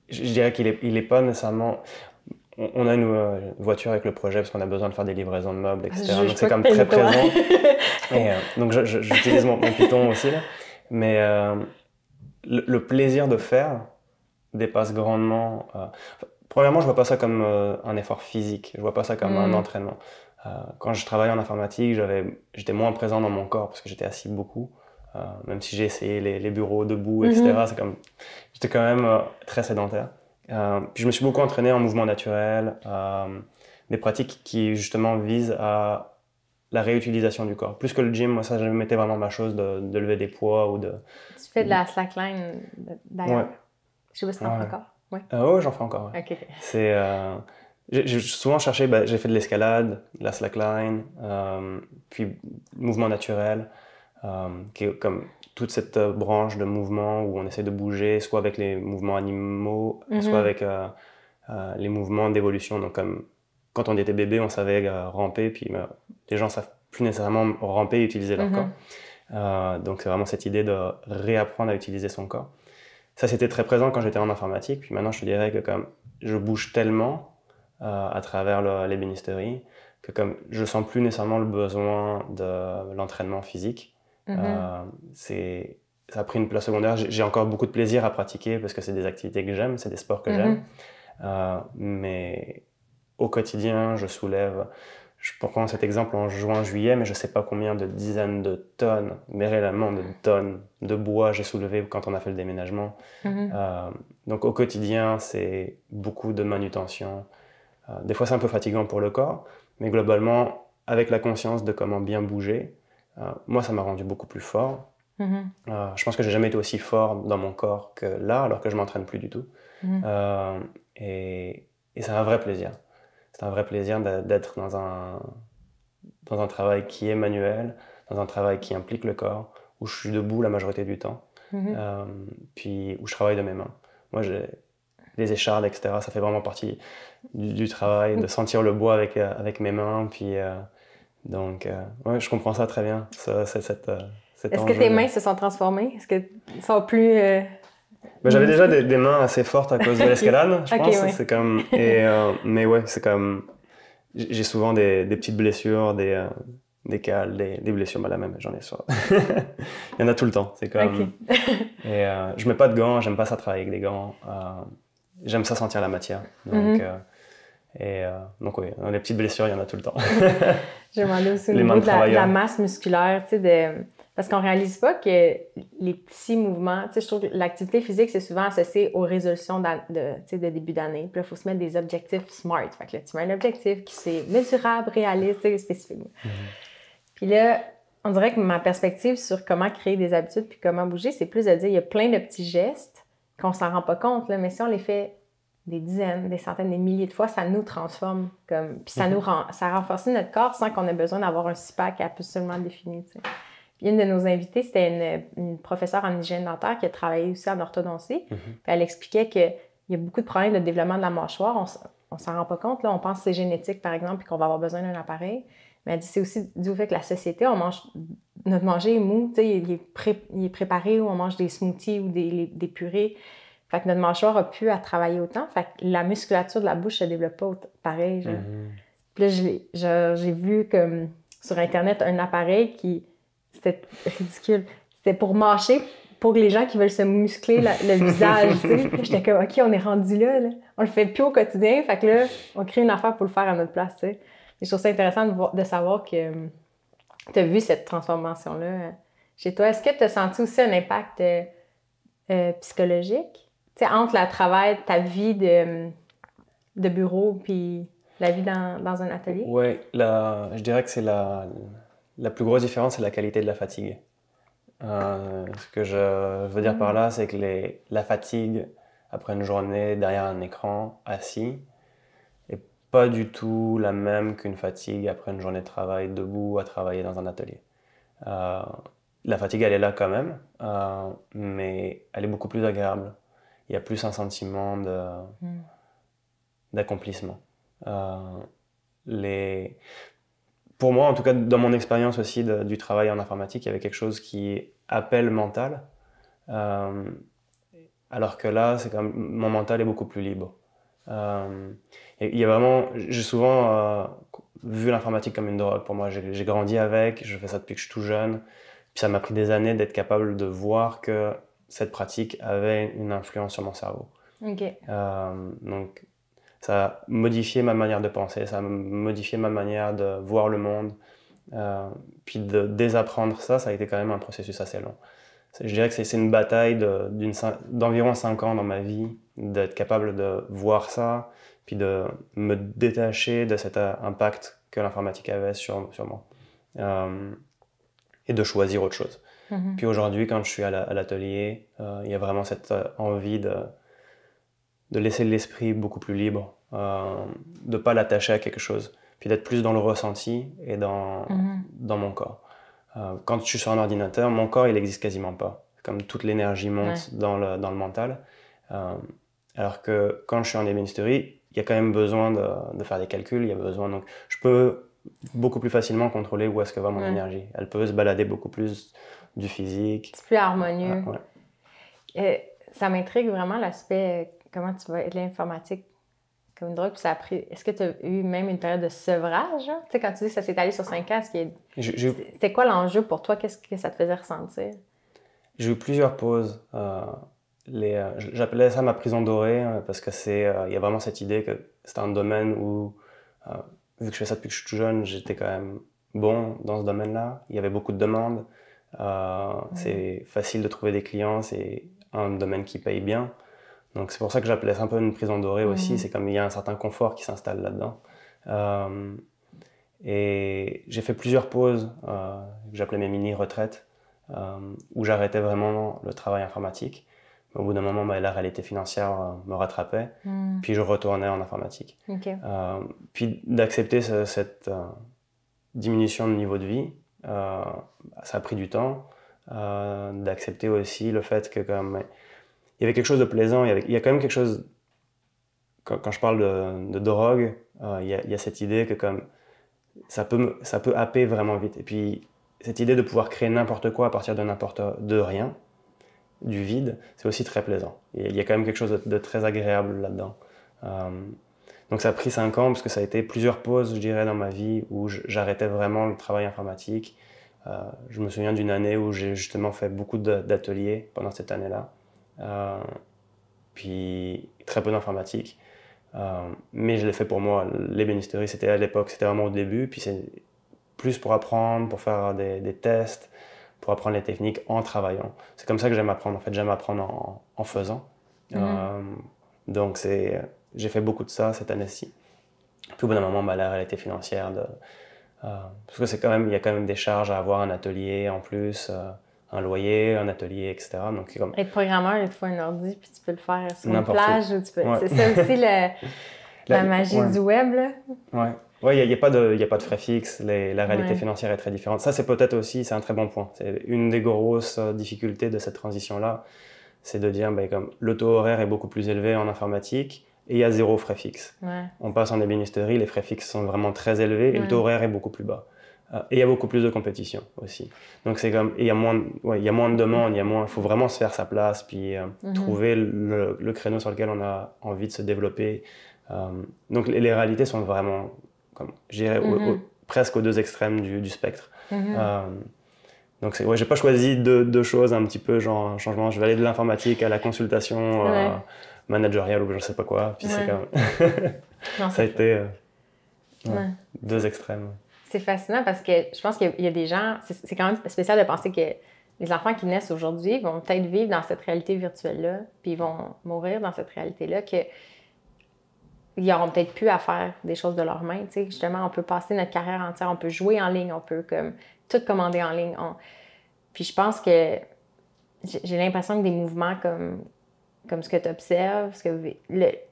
je dirais qu'il est pas nécessairement... On a une voiture avec le projet parce qu'on a besoin de faire des livraisons de meubles, etc. Donc c'est comme très présent. Et, donc j'utilise mon Python aussi, là. Mais le plaisir de faire dépasse grandement... Premièrement, je vois pas ça comme un effort physique. Je vois pas ça comme un entraînement. Quand je travaillais en informatique, j'étais moins présent dans mon corps parce que j'étais assis beaucoup. même si j'ai essayé les bureaux debout, etc. J'étais quand même très sédentaire. Puis je me suis beaucoup entraîné en mouvement naturel, des pratiques qui justement visent à la réutilisation du corps. Plus que le gym, moi ça, je mettais vraiment ma chose de lever des poids ou de... Tu fais de la slackline d'ailleurs? Ouais. Je sais pas si t'en fais encore. Oui, j'en fais encore. Ouais. Okay. J'ai souvent cherché, j'ai fait de l'escalade, de la slackline, puis mouvement naturel, qui est comme toute cette branche de mouvement où on essaie de bouger, soit avec les mouvements animaux, soit avec les mouvements d'évolution. Donc comme quand on était bébé, on savait ramper, puis les gens savent plus nécessairement ramper et utiliser leur corps. Donc c'est vraiment cette idée de réapprendre à utiliser son corps. Ça, c'était très présent quand j'étais en informatique. Puis maintenant, je te dirais que comme je bouge tellement à travers l'ébénisterie que comme je sens plus nécessairement le besoin de l'entraînement physique. Ça a pris une place secondaire. J'ai encore beaucoup de plaisir à pratiquer parce que c'est des activités que j'aime, c'est des sports que j'aime. Mais au quotidien, je soulève... Je prends cet exemple en juin-juillet, mais je ne sais pas combien de dizaines de tonnes, mais réellement de tonnes de bois j'ai soulevé quand on a fait le déménagement. Donc au quotidien, c'est beaucoup de manutention. Des fois, c'est un peu fatigant pour le corps, mais globalement, avec la conscience de comment bien bouger, moi, ça m'a rendu beaucoup plus fort. Je pense que j'ai jamais été aussi fort dans mon corps que là, alors que je m'entraîne plus du tout. Et c'est un vrai plaisir. C'est un vrai plaisir d'être dans un travail qui est manuel, dans un travail qui implique le corps, où je suis debout la majorité du temps, puis où je travaille de mes mains. Moi, les échardes, etc., ça fait vraiment partie du travail, de sentir le bois avec mes mains. Puis, donc, ouais, je comprends ça très bien. Est-ce que tes mains se sont transformées? Est-ce qu'elles sont plus... J'avais déjà des mains assez fortes à cause de l'escalade, je pense. Ouais. C'est comme, mais ouais, c'est comme... J'ai souvent des petites blessures, des cales, des blessures, là même, j'en ai ça. Il y en a tout le temps. C'est comme... Et je mets pas de gants, j'aime pas ça travailler avec des gants. J'aime ça sentir la matière. Donc, donc oui, les petites blessures, il y en a tout le temps. Je me demandais aussi au niveau de la masse musculaire, tu sais, parce qu'on réalise pas que les petits mouvements, tu sais, je trouve que l'activité physique, c'est souvent associé aux résolutions de début d'année. Puis là, il faut se mettre des objectifs SMART. Fait que là, tu mets un objectif qui c'est mesurable, réaliste, spécifique. Puis là, on dirait que ma perspective sur comment créer des habitudes puis comment bouger, c'est plus de dire, il y a plein de petits gestes qu'on s'en rend pas compte, là, mais si on les fait des dizaines, des centaines, des milliers de fois, ça nous transforme. Puis ça renforce notre corps sans qu'on ait besoin d'avoir un six-pack absolument défini. T'sais. Puis une de nos invitées, c'était une professeure en hygiène dentaire qui a travaillé aussi en orthodontie. Puis elle expliquait qu'il y a beaucoup de problèmes de développement de la mâchoire. On s'en rend pas compte. Là. On pense que c'est génétique, par exemple, puis qu'on va avoir besoin d'un appareil. Mais elle dit c'est aussi dû au fait que la société, notre manger est mou. Il est préparé ou on mange des smoothies ou des purées. Fait que notre mâchoire a pu à travailler autant. Fait que la musculature de la bouche se développe pas pareil. Genre. Puis là, j'ai vu comme sur Internet un appareil qui... C'était ridicule. C'était pour mâcher, pour les gens qui veulent se muscler le visage, tu sais. J'étais comme, OK, on est rendu là. On le fait plus au quotidien. Fait que là, on crée une affaire pour le faire à notre place, tu sais. Et je trouve ça intéressant de savoir que tu as vu cette transformation-là chez toi. Est-ce que tu as senti aussi un impact psychologique? Tu sais, entre le travail, ta vie de bureau puis la vie dans un atelier? Oui, je dirais que c'est la plus grosse différence, c'est la qualité de la fatigue. Ce que je veux dire par là, c'est que la fatigue après une journée derrière un écran, assis, n'est pas du tout la même qu'une fatigue après une journée de travail debout à travailler dans un atelier. La fatigue, elle est là quand même, mais elle est beaucoup plus agréable. Il y a plus un sentiment d'accomplissement. Pour moi, en tout cas, dans mon expérience aussi du travail en informatique, il y avait quelque chose qui appelle mental, alors que là, c'est comme mon mental est beaucoup plus libre. Il y a vraiment, j'ai souvent vu l'informatique comme une drogue. Pour moi, j'ai grandi avec, je fais ça depuis que je suis tout jeune, puis ça m'a pris des années d'être capable de voir que cette pratique avait une influence sur mon cerveau. Okay. Donc, ça a modifié ma manière de penser, ça a modifié ma manière de voir le monde, Puis de désapprendre ça, ça a été quand même un processus assez long. Je dirais que c'est une bataille d'environ 5 ans dans ma vie, d'être capable de voir ça, puis de me détacher de cet impact que l'informatique avait sur moi. Et de choisir autre chose. Mm-hmm. Puis aujourd'hui, quand je suis à l'atelier, il y a vraiment cette envie de laisser l'esprit beaucoup plus libre, de ne pas l'attacher à quelque chose, puis d'être plus dans le ressenti et dans mon corps. Quand je suis sur un ordinateur, mon corps, il n'existe quasiment pas. Comme toute l'énergie monte dans le mental. Alors que quand je suis en ébénisterie, il y a quand même besoin de faire des calculs, il y a besoin... Donc, je peux beaucoup plus facilement contrôler où est-ce que va mon énergie. Elle peut se balader beaucoup plus du physique. C'est plus harmonieux. Ça m'intrigue vraiment l'aspect, comment tu vois l'informatique comme drogue. Puis ça a pris... Est-ce que tu as eu même une période de sevrage? Tu sais, quand tu dis que ça s'est allé sur 5 ans, c'était quoi l'enjeu pour toi? Qu'est-ce que ça te faisait ressentir? J'ai eu plusieurs pauses. J'appelais ça ma prison dorée, parce que il y a vraiment cette idée que c'est un domaine où, vu que je fais ça depuis que je suis tout jeune, j'étais quand même bon dans ce domaine-là. Il y avait beaucoup de demandes. C'est facile de trouver des clients, c'est un domaine qui paye bien. Donc c'est pour ça que j'appelais ça un peu une prison dorée aussi. C'est comme il y a un certain confort qui s'installe là-dedans. Et j'ai fait plusieurs pauses que j'appelais mes mini-retraites, où j'arrêtais vraiment le travail informatique. Au bout d'un moment, la réalité financière me rattrapait, puis je retournais en informatique. Okay. Puis d'accepter cette diminution de niveau de vie, ça a pris du temps. D'accepter aussi le fait que il y avait quelque chose de plaisant, il y a quand même quelque chose, quand je parle de drogue, il y a cette idée que ça peut happer vraiment vite. Et puis cette idée de pouvoir créer n'importe quoi à partir de rien, du vide, c'est aussi très plaisant. Et il y a quand même quelque chose de très agréable là-dedans. Donc ça a pris 5 ans parce que ça a été plusieurs pauses, je dirais, dans ma vie où j'arrêtais vraiment le travail informatique. Je me souviens d'une année où j'ai justement fait beaucoup d'ateliers pendant cette année-là. Puis très peu d'informatique. Mais je l'ai fait pour moi. L'ébénisterie, c'était à l'époque, c'était vraiment au début. Puis c'est plus pour apprendre, pour faire des tests, pour apprendre les techniques en travaillant. C'est comme ça que j'aime apprendre. En fait, j'aime apprendre en faisant. Donc j'ai fait beaucoup de ça cette année-ci. Puis au bout d'un moment, la réalité financière, parce que il y a quand même des charges à avoir un atelier en plus, un loyer, un atelier, etc. Donc, être programmeur, il te faut un ordi, puis tu peux le faire sur une plage. Où tu peux... C'est ça aussi la magie du web, là. Ouais, il n'y a pas de frais fixes, la réalité financière est très différente. Ça, c'est peut-être aussi, c'est un très bon point. C'est une des grosses difficultés de cette transition-là, c'est de dire, comme le taux horaire est beaucoup plus élevé en informatique et il y a 0 frais fixes. On passe en ébénisterie, les frais fixes sont vraiment très élevés et le taux horaire est beaucoup plus bas. Et il y a beaucoup plus de compétition aussi. Donc c'est il y a moins de demandes, il faut vraiment se faire sa place, puis trouver le créneau sur lequel on a envie de se développer. Donc les réalités sont vraiment, je dirais, presque aux 2 extrêmes du spectre. Donc j'ai pas choisi deux choses un petit peu, genre un changement, je vais aller de l'informatique à la consultation managériale ou je sais pas quoi, puis c'est non, ça a été 2 extrêmes. C'est fascinant parce que je pense qu'il y a des gens, c'est quand même spécial de penser que les enfants qui naissent aujourd'hui vont peut-être vivre dans cette réalité virtuelle-là, puis ils vont mourir dans cette réalité-là, qu'ils n'auront peut-être plus à faire des choses de leurs mains. Tu sais, justement, on peut passer notre carrière entière, on peut jouer en ligne, on peut tout commander en ligne. Puis je pense que j'ai l'impression que des mouvements comme ce que tu observes, parce que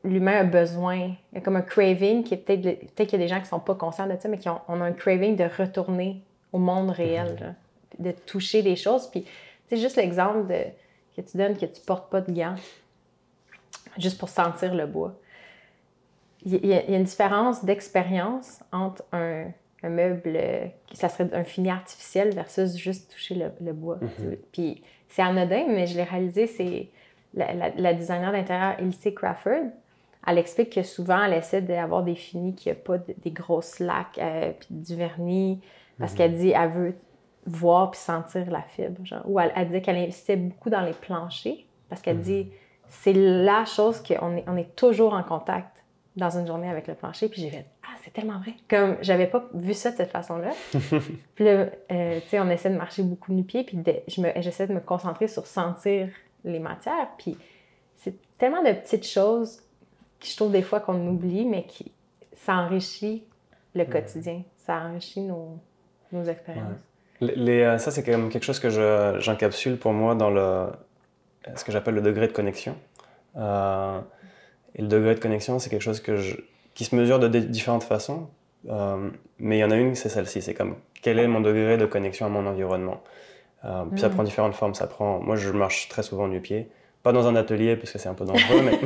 l'humain a besoin, il y a comme un craving qui est peut-être qu'il y a des gens qui ne sont pas conscients de ça, mais on a un craving de retourner au monde réel, là, de toucher des choses. Puis, tu sais, juste l'exemple que tu donnes, que tu ne portes pas de gants, juste pour sentir le bois. Il y a une différence d'expérience entre un meuble, ça serait un fini artificiel versus juste toucher le bois. Puis, c'est anodin, mais je l'ai réalisé, c'est... La designer d'intérieur, Ilse Crawford, elle explique que souvent, elle essaie d'avoir des finis qui n'ont pas des grosses laques puis du vernis, parce qu'elle dit qu'elle veut voir puis sentir la fibre. Genre. Ou elle dit qu'elle investissait beaucoup dans les planchers, parce qu'elle dit c'est la chose qu'on est toujours en contact dans une journée avec le plancher, puis j'ai fait « Ah, c'est tellement vrai! » Comme, j'avais pas vu ça de cette façon-là. Puis là, tu sais, on essaie de marcher beaucoup nu-pieds, puis j'essaie de me concentrer sur sentir les matières, puis c'est tellement de petites choses que je trouve des fois qu'on oublie, mais ça enrichit le quotidien, ça enrichit nos expériences. Ça, c'est quand même quelque chose que j'encapsule pour moi dans ce que j'appelle le degré de connexion. Et le degré de connexion, c'est quelque chose qui se mesure de différentes façons, mais il y en a une, c'est celle-ci. C'est comme, quel est mon degré de connexion à mon environnement? Puis ça prend différentes formes. Moi, je marche très souvent nu-pieds. Pas dans un atelier, parce que c'est un peu dangereux, mais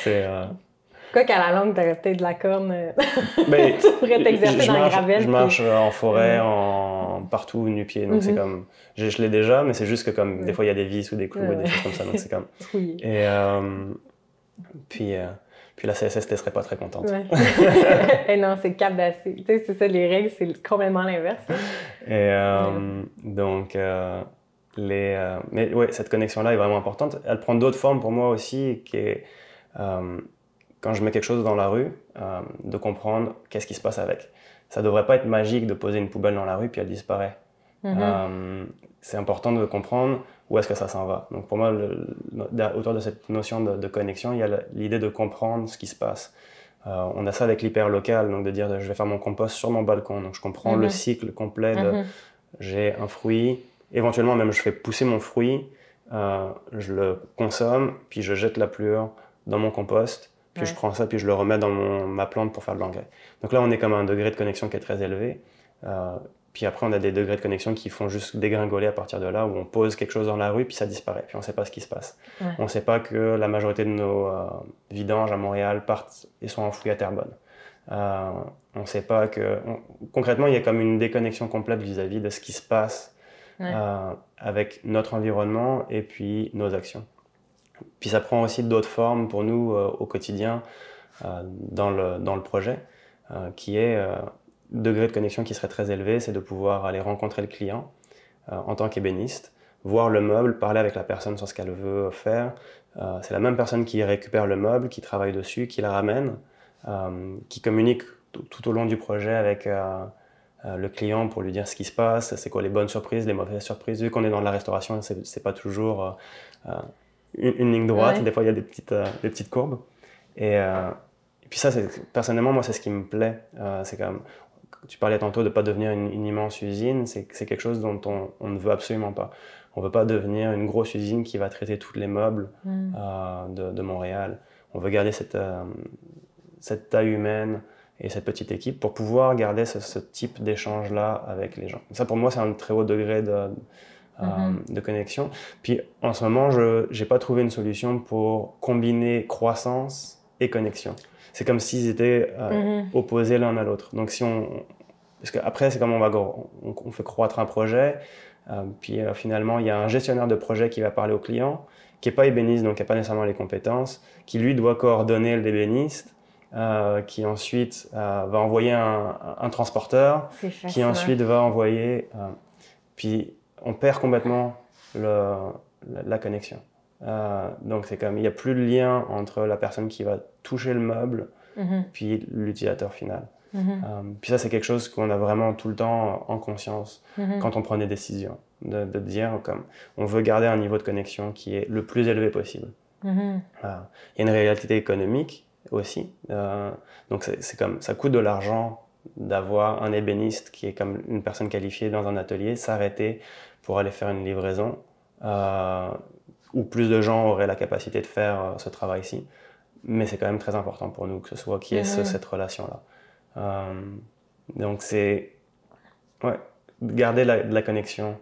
c'est... Quoi qu'à la longue, t'aurais peut-être de la corne, tu pourrais t'exercer dans la gravelle. Je marche en forêt, partout nu-pieds, donc c'est comme... Je l'ai déjà, mais c'est juste que comme des fois il y a des vis ou des clous et des choses comme ça, donc c'est comme... Oui. Et puis la CSST serait pas très contente. Ouais. Et non, c'est cap d'acier. Tu sais, c'est ça, les règles, c'est complètement l'inverse. Et donc... mais ouais, cette connexion-là est vraiment importante. Elle prend d'autres formes pour moi aussi, qui est... quand je mets quelque chose dans la rue, de comprendre qu'est-ce qui se passe avec. Ça ne devrait pas être magique de poser une poubelle dans la rue puis elle disparaît. C'est important de comprendre où est-ce que ça s'en va. Donc pour moi, autour de cette notion de connexion, il y a l'idée de comprendre ce qui se passe. On a ça avec l'hyperlocal, donc de dire je vais faire mon compost sur mon balcon. Donc je comprends le cycle complet de j'ai un fruit, éventuellement même je fais pousser mon fruit, je le consomme, puis je jette la pelure dans mon compost. Puis je prends ça, puis je le remets dans ma plante pour faire de l'engrais. Donc là, on est comme à un degré de connexion qui est très élevé. Puis après, on a des degrés de connexion qui font juste dégringoler à partir de là, où on pose quelque chose dans la rue, puis ça disparaît. Puis on ne sait pas ce qui se passe. On ne sait pas que la majorité de nos vidanges à Montréal partent et sont enfouis à Terrebonne. On ne sait pas que... Concrètement, il y a comme une déconnexion complète vis-à-vis de ce qui se passe avec notre environnement et puis nos actions. Puis ça prend aussi d'autres formes pour nous au quotidien dans le projet, qui est degré de connexion qui serait très élevé, c'est de pouvoir aller rencontrer le client en tant qu'ébéniste, voir le meuble, parler avec la personne sur ce qu'elle veut faire. C'est la même personne qui récupère le meuble, qui travaille dessus, qui la ramène, qui communique tout au long du projet avec le client pour lui dire ce qui se passe, c'est quoi les bonnes surprises, les mauvaises surprises. Vu qu'on est dans la restauration, c'est pas toujours... une ligne droite, des fois il y a des petites courbes. Et puis ça, personnellement, moi, c'est ce qui me plaît. C'est comme, tu parlais tantôt de ne pas devenir une immense usine, c'est quelque chose dont on ne veut absolument pas. On ne veut pas devenir une grosse usine qui va traiter tous les meubles de Montréal. On veut garder cette taille humaine et cette petite équipe pour pouvoir garder ce type d'échange-là avec les gens. Ça, pour moi, c'est un très haut degré de connexion. Puis en ce moment, je n'ai pas trouvé une solution pour combiner croissance et connexion. C'est comme s'ils étaient opposés l'un à l'autre. Donc parce qu'après, c'est comme on fait croître un projet, puis finalement, il y a un gestionnaire de projet qui va parler au client, qui n'est pas ébéniste, donc qui n'a pas nécessairement les compétences, qui lui doit coordonner l'ébéniste, qui ensuite va envoyer un transporteur, qui ensuite va envoyer... puis on perd complètement la connexion. Donc c'est comme il n'y a plus de lien entre la personne qui va toucher le meuble puis l'utilisateur final. Puis ça, c'est quelque chose qu'on a vraiment tout le temps en conscience quand on prend des décisions, de dire comme on veut garder un niveau de connexion qui est le plus élevé possible. Il y a une réalité économique aussi. Donc c'est comme ça coûte de l'argent d'avoir un ébéniste qui est comme une personne qualifiée dans un atelier, s'arrêter pour aller faire une livraison, où plus de gens auraient la capacité de faire ce travail-ci. Mais c'est quand même très important pour nous que ce soit qu'il y ait cette relation-là. Donc c'est garder de la connexion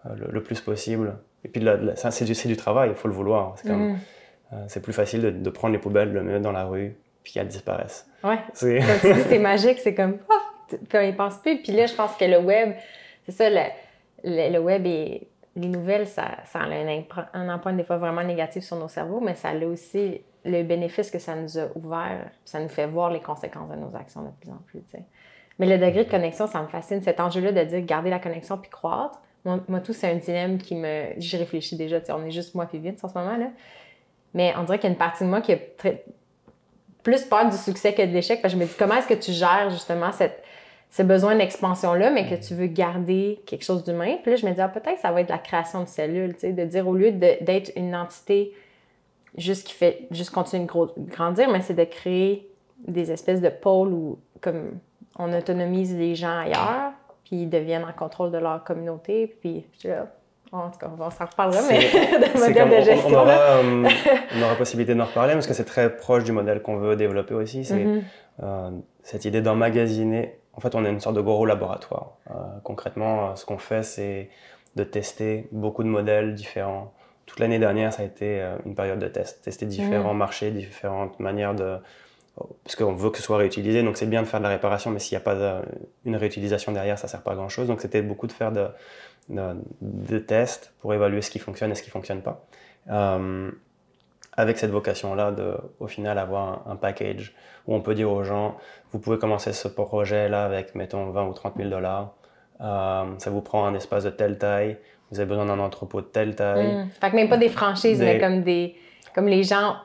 le plus possible. Et puis ça, c'est du travail, il faut le vouloir. C'est plus facile de prendre les poubelles, de les mettre dans la rue, puis qu'elles disparaissent. Ouais. Comme tu dis, c'est magique, c'est comme puis on y pense plus. Puis là, je pense que le web, c'est ça, le web et les nouvelles, ça a un empreinte des fois vraiment négatif sur nos cerveaux, mais ça a aussi le bénéfice que ça nous a ouvert, ça nous fait voir les conséquences de nos actions de plus en plus. T'sais. Mais le degré de connexion, ça me fascine, cet enjeu-là de dire garder la connexion puis croître. Moi, tout, c'est un dilemme j'y réfléchis déjà, on est juste moi puis Vince en ce moment, là. Mais on dirait qu'il y a une partie de moi qui a plus peur du succès que de l'échec, parce que je me dis, comment est-ce que tu gères justement ce besoin d'expansion-là, mais que tu veux garder quelque chose d'humain? Puis là, je me dis, peut-être que ça va être la création de cellules, tu sais, de dire, au lieu d'être une entité juste qui fait, juste continuer de grandir, mais c'est de créer des espèces de pôles où, comme, on autonomise les gens ailleurs, puis ils deviennent en contrôle de leur communauté, puis je dis, en tout cas, on s'en reparlera, mais de modèle de gestion. On aura possibilité d'en reparler parce que c'est très proche du modèle qu'on veut développer aussi. C'est cette idée d'emmagasiner. En fait, on est une sorte de gros laboratoire. Concrètement, ce qu'on fait, c'est de tester beaucoup de modèles différents. Toute l'année dernière, ça a été une période de test. Tester différents marchés, différentes manières de... Parce qu'on veut que ce soit réutilisé, donc c'est bien de faire de la réparation, mais s'il n'y a pas une réutilisation derrière, ça ne sert pas à grand-chose. Donc c'était beaucoup de faire de tests pour évaluer ce qui fonctionne et ce qui ne fonctionne pas. Avec cette vocation-là au final, avoir un package où on peut dire aux gens, vous pouvez commencer ce projet-là avec, mettons, 20 ou 30 000 $. Ça vous prend un espace de telle taille, vous avez besoin d'un entrepôt de telle taille. Fait que même pas des franchises, mais comme les gens...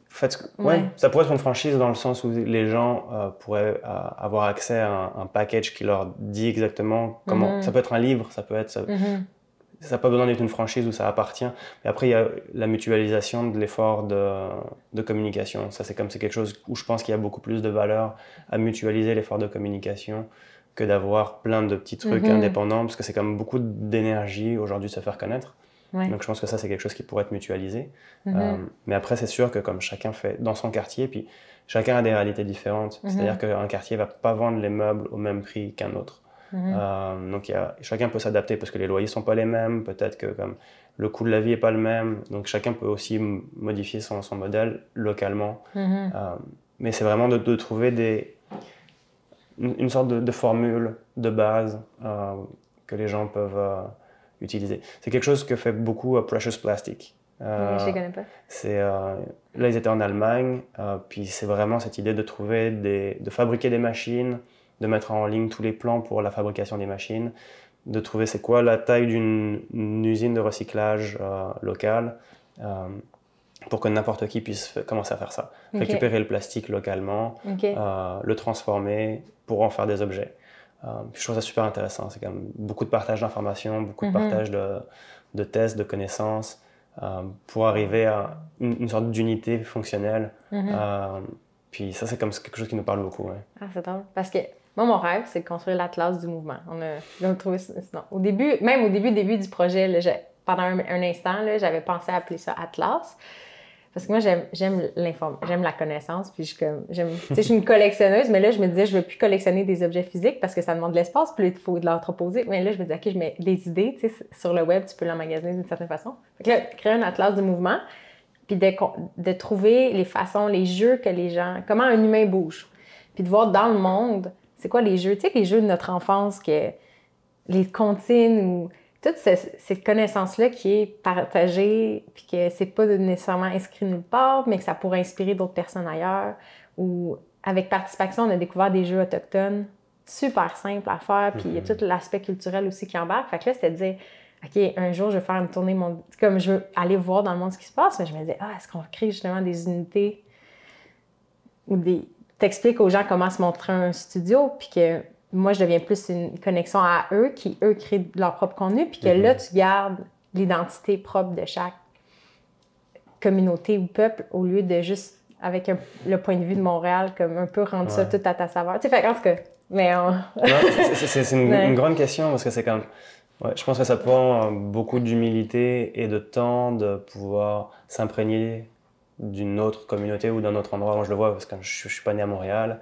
En fait, ouais, ça pourrait être une franchise dans le sens où les gens pourraient avoir accès à un package qui leur dit exactement comment... Ça peut être un livre, ça peut être... Ça n'a pas besoin d'être une franchise où ça appartient. Mais après, il y a la mutualisation de l'effort de communication. Ça, c'est quelque chose où je pense qu'il y a beaucoup plus de valeur à mutualiser l'effort de communication que d'avoir plein de petits trucs indépendants, parce que c'est comme beaucoup d'énergie aujourd'hui de se faire connaître. Ouais. Donc je pense que ça, c'est quelque chose qui pourrait être mutualisé. Mais après, c'est sûr que comme chacun fait dans son quartier, puis chacun a des réalités différentes. C'est-à-dire qu'un quartier ne va pas vendre les meubles au même prix qu'un autre. Donc chacun peut s'adapter parce que les loyers ne sont pas les mêmes, peut-être que comme, le coût de la vie n'est pas le même. Donc chacun peut aussi modifier son modèle localement. Mais c'est vraiment de trouver une sorte de formule de base que les gens peuvent... utiliser. C'est quelque chose que fait beaucoup Precious Plastic. Je ne les connais pas. Là, ils étaient en Allemagne, puis c'est vraiment cette idée de de fabriquer des machines, de mettre en ligne tous les plans pour la fabrication des machines, de trouver c'est quoi la taille d'une usine de recyclage locale, pour que n'importe qui puisse commencer à faire ça. Récupérer le plastique localement, le transformer pour en faire des objets. Je trouve ça super intéressant. C'est comme beaucoup de partage d'informations, beaucoup de partage de tests, de connaissances, pour arriver à une sorte d'unité fonctionnelle. Puis ça, c'est comme quelque chose qui nous parle beaucoup. Ouais. Ah, c'est drôle. Parce que moi, mon rêve, c'est de construire l'Atlas du mouvement. On a trouvé ça. Au début du projet, là, pendant un instant, là, j'avais pensé à appeler ça Atlas. Parce que moi, j'aime la connaissance, puis je suis une collectionneuse, mais là, je me disais, je ne veux plus collectionner des objets physiques parce que ça demande de l'espace, puis il faut de l'entreposer. Mais là, je me disais, OK, je mets des idées, tu sais, sur le web, tu peux l'emmagasiner d'une certaine façon. Fait que là, créer un atlas du mouvement, puis de trouver les façons, les jeux que les gens... Comment un humain bouge. Puis de voir dans le monde, c'est quoi les jeux, tu sais, les jeux de notre enfance, les comptines ou... Toute cette connaissance-là qui est partagée, puis que c'est pas nécessairement inscrit nulle part, mais que ça pourrait inspirer d'autres personnes ailleurs. Ou avec Participation, on a découvert des jeux autochtones super simples à faire, puis il y a tout l'aspect culturel aussi qui embarque. Fait que là, c'était de dire, OK, un jour, je vais faire une tournée, comme je veux aller voir dans le monde ce qui se passe, mais je me disais, est-ce qu'on crée justement des unités ou t'expliques aux gens comment se montrer un studio, puis que moi, je deviens plus une connexion à eux, qui, eux, créent leur propre contenu, puis que là, tu gardes l'identité propre de chaque communauté ou peuple, au lieu de juste, avec le point de vue de Montréal, comme un peu rendre ça tout à ta saveur. Tu sais, fait en tout cas, mais... c'est une grande question, parce que c'est comme... Ouais, je pense que ça prend beaucoup d'humilité et de temps de pouvoir s'imprégner d'une autre communauté ou d'un autre endroit. Moi, je le vois, parce que je ne suis pas né à Montréal.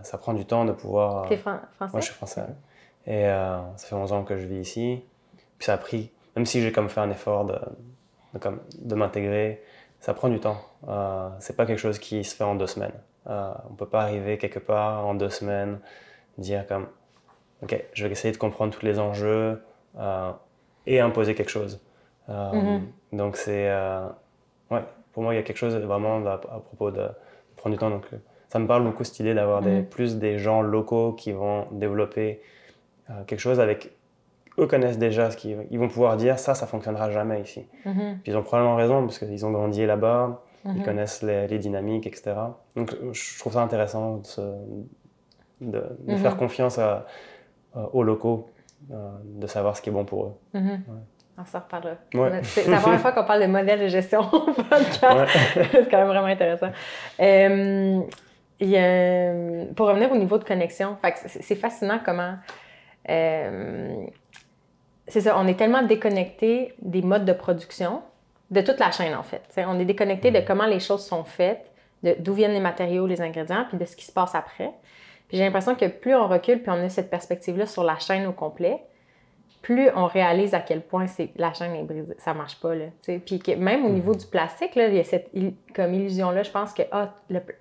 Ça prend du temps de pouvoir... T'es français? Moi, je suis français. Et ça fait 11 ans que je vis ici. Puis ça a pris... Même si j'ai comme fait un effort de m'intégrer, ça prend du temps. C'est pas quelque chose qui se fait en 2 semaines. On peut pas arriver quelque part en 2 semaines, dire comme... OK, je vais essayer de comprendre tous les enjeux et imposer quelque chose. Donc c'est... ouais, pour moi, il y a quelque chose vraiment à propos de prendre du temps. Donc, ça me parle beaucoup cette idée d'avoir plus des gens locaux qui vont développer quelque chose avec... Eux connaissent déjà ils vont pouvoir dire ça fonctionnera jamais ici. Puis ils ont probablement raison parce qu'ils ont grandi là-bas. ils connaissent les dynamiques, etc. Donc, je trouve ça intéressant de faire confiance aux locaux, de savoir ce qui est bon pour eux. Ouais. On s'en reparlera. Ouais. C'est la première fois qu'on parle de modèle de gestion au podcast. C'est quand même vraiment intéressant. Pour revenir au niveau de connexion, c'est fascinant comment... c'est ça, on est tellement déconnecté des modes de production, de toute la chaîne en fait. T'sais, on est déconnecté de comment les choses sont faites, d'où viennent les matériaux, les ingrédients, puis de ce qui se passe après. Puis j'ai l'impression que plus on recule, puis on a cette perspective-là sur la chaîne au complet, plus on réalise à quel point la chaîne est brisée. Ça marche pas, là. Puis même au niveau du plastique, là, il y a cette comme illusion-là. Je pense que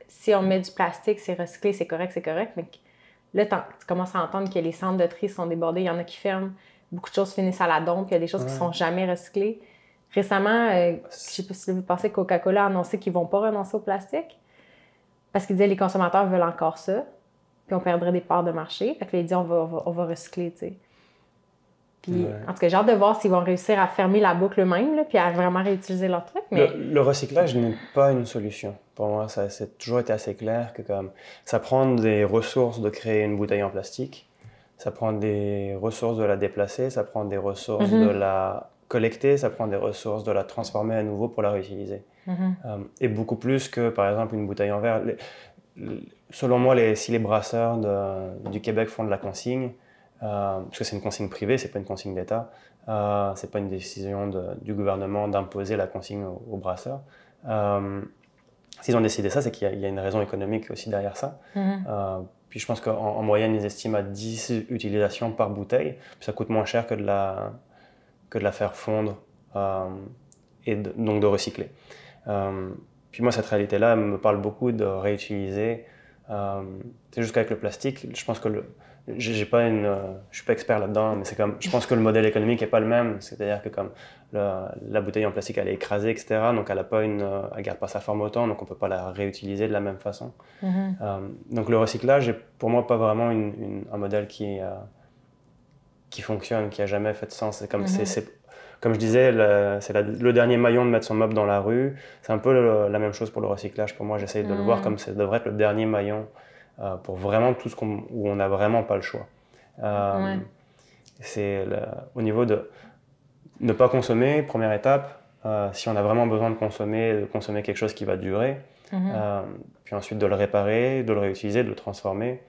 si on met du plastique, c'est recyclé, c'est correct. Mais là, tu commences à entendre que les centres de tri sont débordés. Il y en a qui ferment. Beaucoup de choses finissent à la dompe. Il y a des choses qui sont jamais recyclées. Récemment, je sais pas si vous pensez que Coca-Cola a annoncé qu'ils vont pas renoncer au plastique parce qu'ils disaient que les consommateurs veulent encore ça. Puis on perdrait des parts de marché. Fait que là, ils disent on va recycler, tu sais. Puis, en tout cas, j'ai hâte de voir s'ils vont réussir à fermer la boucle eux-mêmes, là, puis à vraiment réutiliser leur truc. Mais... Le recyclage n'est pas une solution. Pour moi, c'est toujours été assez clair que ça prend des ressources de créer une bouteille en plastique, ça prend des ressources de la déplacer, ça prend des ressources de la collecter, ça prend des ressources de la transformer à nouveau pour la réutiliser. Et beaucoup plus que, par exemple, une bouteille en verre. Selon moi, si les brasseurs du Québec font de la consigne, parce que c'est une consigne privée, c'est pas une consigne d'État, c'est pas une décision du gouvernement d'imposer la consigne aux brasseurs. S'ils ont décidé ça, c'est qu'il y a une raison économique aussi derrière ça. Puis je pense qu'en moyenne, ils estiment à 10 utilisations par bouteille. Puis ça coûte moins cher que de la faire fondre et donc de recycler. Puis moi, cette réalité-là me parle beaucoup de réutiliser. C'est juste qu'avec le plastique, je pense que je suis pas expert là-dedans, mais je pense que le modèle économique n'est pas le même. C'est-à-dire que comme la bouteille en plastique, elle est écrasée, etc. Donc elle garde pas sa forme autant, donc on peut pas la réutiliser de la même façon. Donc le recyclage est pour moi pas vraiment un modèle qui fonctionne, qui a jamais fait de sens. C'est comme comme je disais, c'est le dernier maillon de mettre son meuble dans la rue. C'est un peu la même chose pour le recyclage. Pour moi, j'essaye de le voir comme ça devrait être le dernier maillon pour vraiment tout où on n'a vraiment pas le choix. C'est au niveau de ne pas consommer, première étape. Si on a vraiment besoin de consommer quelque chose qui va durer. Puis ensuite de le réparer, de le réutiliser, de le transformer.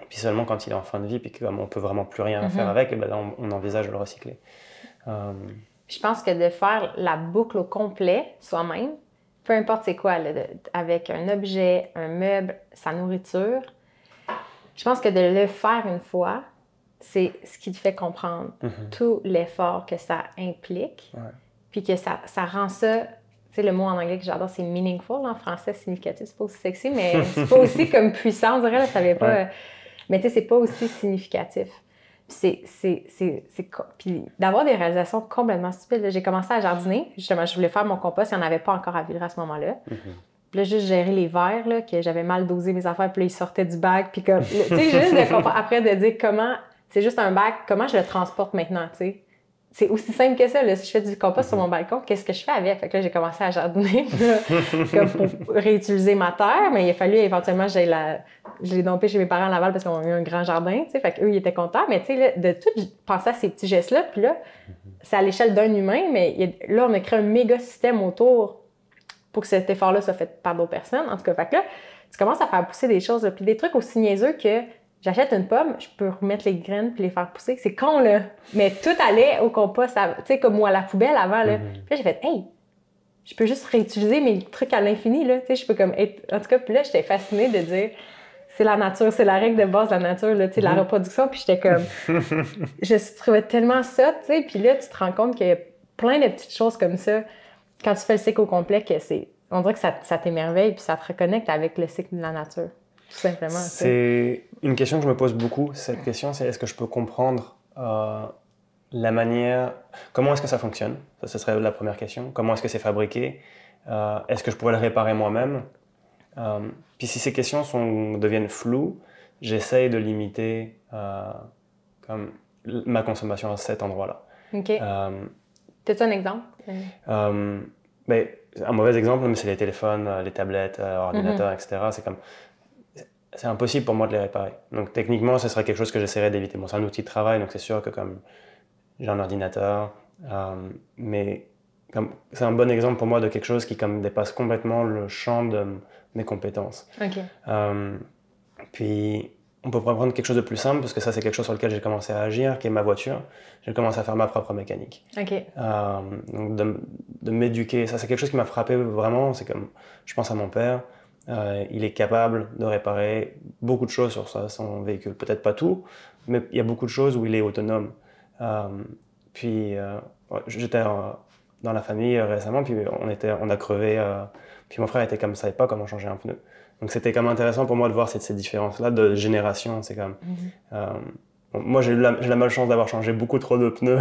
Et puis seulement quand il est en fin de vie, puis comme on peut vraiment plus rien faire avec, et ben là, on envisage de le recycler. Je pense que de faire la boucle au complet soi-même, peu importe c'est quoi, là, avec un objet, un meuble, sa nourriture, je pense que de le faire une fois, c'est ce qui te fait comprendre tout l'effort que ça implique, puis que ça rend ça, tu sais, le mot en anglais que j'adore, c'est meaningful, en français, significatif, c'est pas aussi sexy, mais c'est pas aussi comme puissant, on dirait, là, ça savais pas, mais tu sais, c'est pas aussi significatif. Puis d'avoir des réalisations complètement stupides. J'ai commencé à jardiner. Justement, je voulais faire mon compost. Il n'y en avait pas encore à Villeray à ce moment-là. Puis là, juste gérer les verres, là, que j'avais mal dosé mes affaires. Puis là, ils sortaient du bac. Puis comme, tu sais, juste après de dire comment, c'est juste un bac, comment je le transporte maintenant, tu sais. C'est aussi simple que ça. Là. Si je fais du compost sur mon balcon, qu'est-ce que je fais avec? Fait que là, j'ai commencé à jardiner comme pour réutiliser ma terre, mais il a fallu éventuellement je l'ai dompé chez mes parents à Laval parce qu'on a eu un grand jardin, tu sais, fait qu'eux, ils étaient contents. Mais tu sais, de tout penser à ces petits gestes-là, puis là, c'est à l'échelle d'un humain, mais là, on a créé un méga système autour pour que cet effort-là soit fait par d'autres personnes. En tout cas, fait que là, tu commences à faire pousser des choses, là, puis des trucs aussi niaiseux que j'achète une pomme, je peux remettre les graines puis les faire pousser. C'est con, là. Mais tout allait au compost, tu sais, comme moi, à la poubelle avant, là. Puis là, j'ai fait, hey, je peux juste réutiliser mes trucs à l'infini, là. Tu sais, je peux comme être... En tout cas, puis là, j'étais fascinée de dire, c'est la nature, c'est la règle de base de la nature, là, tu sais, la reproduction. Puis j'étais comme... je trouvais tellement ça, tu sais. Puis là, tu te rends compte qu'il y a plein de petites choses comme ça. Quand tu fais le cycle au complet, que c'est... On dirait que ça t'émerveille puis ça te reconnecte avec le cycle de la nature. Tout simplement. C'est une question que je me pose beaucoup. Cette question, c'est est-ce que je peux comprendre la manière... Comment est-ce que ça fonctionne? Ça, ce serait la première question. Comment est-ce que c'est fabriqué? Est-ce que je pourrais le réparer moi-même? Puis si ces questions deviennent floues, j'essaye de limiter comme ma consommation à cet endroit-là. OK. T'as-tu un exemple? Ben, un mauvais exemple, mais c'est les téléphones, les tablettes, ordinateurs, etc. C'est impossible pour moi de les réparer. Donc techniquement, ce serait quelque chose que j'essaierais d'éviter. Bon, c'est un outil de travail, donc c'est sûr que comme j'ai un ordinateur, mais c'est un bon exemple pour moi de quelque chose qui comme dépasse complètement le champ de mes compétences. Okay. Puis on peut prendre quelque chose de plus simple, parce que ça c'est quelque chose sur lequel j'ai commencé à agir, qui est ma voiture. J'ai commencé à faire ma propre mécanique. Okay. Donc de m'éduquer, ça c'est quelque chose qui m'a frappé vraiment. C'est comme, je pense à mon père, il est capable de réparer beaucoup de choses sur son véhicule. Peut-être pas tout, mais il y a beaucoup de choses où il est autonome. Puis j'étais dans la famille récemment, puis on a crevé, puis mon frère était comme, savait pas comment changer un pneu. Donc c'était comme intéressant pour moi de voir ces différences-là de génération. C'est comme, moi j'ai la malchance d'avoir changé beaucoup trop de pneus,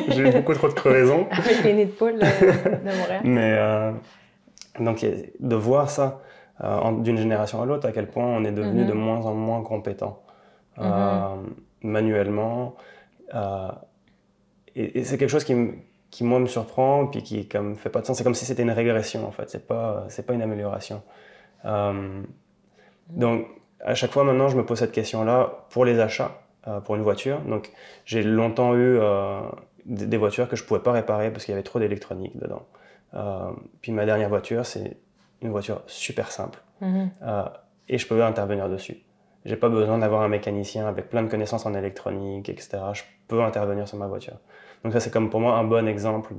j'ai eu beaucoup trop de crevaisons. Avec les nids de poule de Montréal. Mais donc de voir ça d'une génération à l'autre, à quel point on est devenu de moins en moins compétent manuellement. Et c'est quelque chose qui moi me surprend, puis qui comme fait pas de sens. C'est comme si c'était une régression en fait. C'est pas une amélioration. Donc à chaque fois maintenant, je me pose cette question-là pour les achats, pour une voiture. Donc j'ai longtemps eu des voitures que je pouvais pas réparer parce qu'il y avait trop d'électronique dedans. Puis ma dernière voiture, c'est une voiture super simple. Et je peux intervenir dessus. J'ai pas besoin d'avoir un mécanicien avec plein de connaissances en électronique, etc. Je peux intervenir sur ma voiture. Donc ça, c'est comme pour moi un bon exemple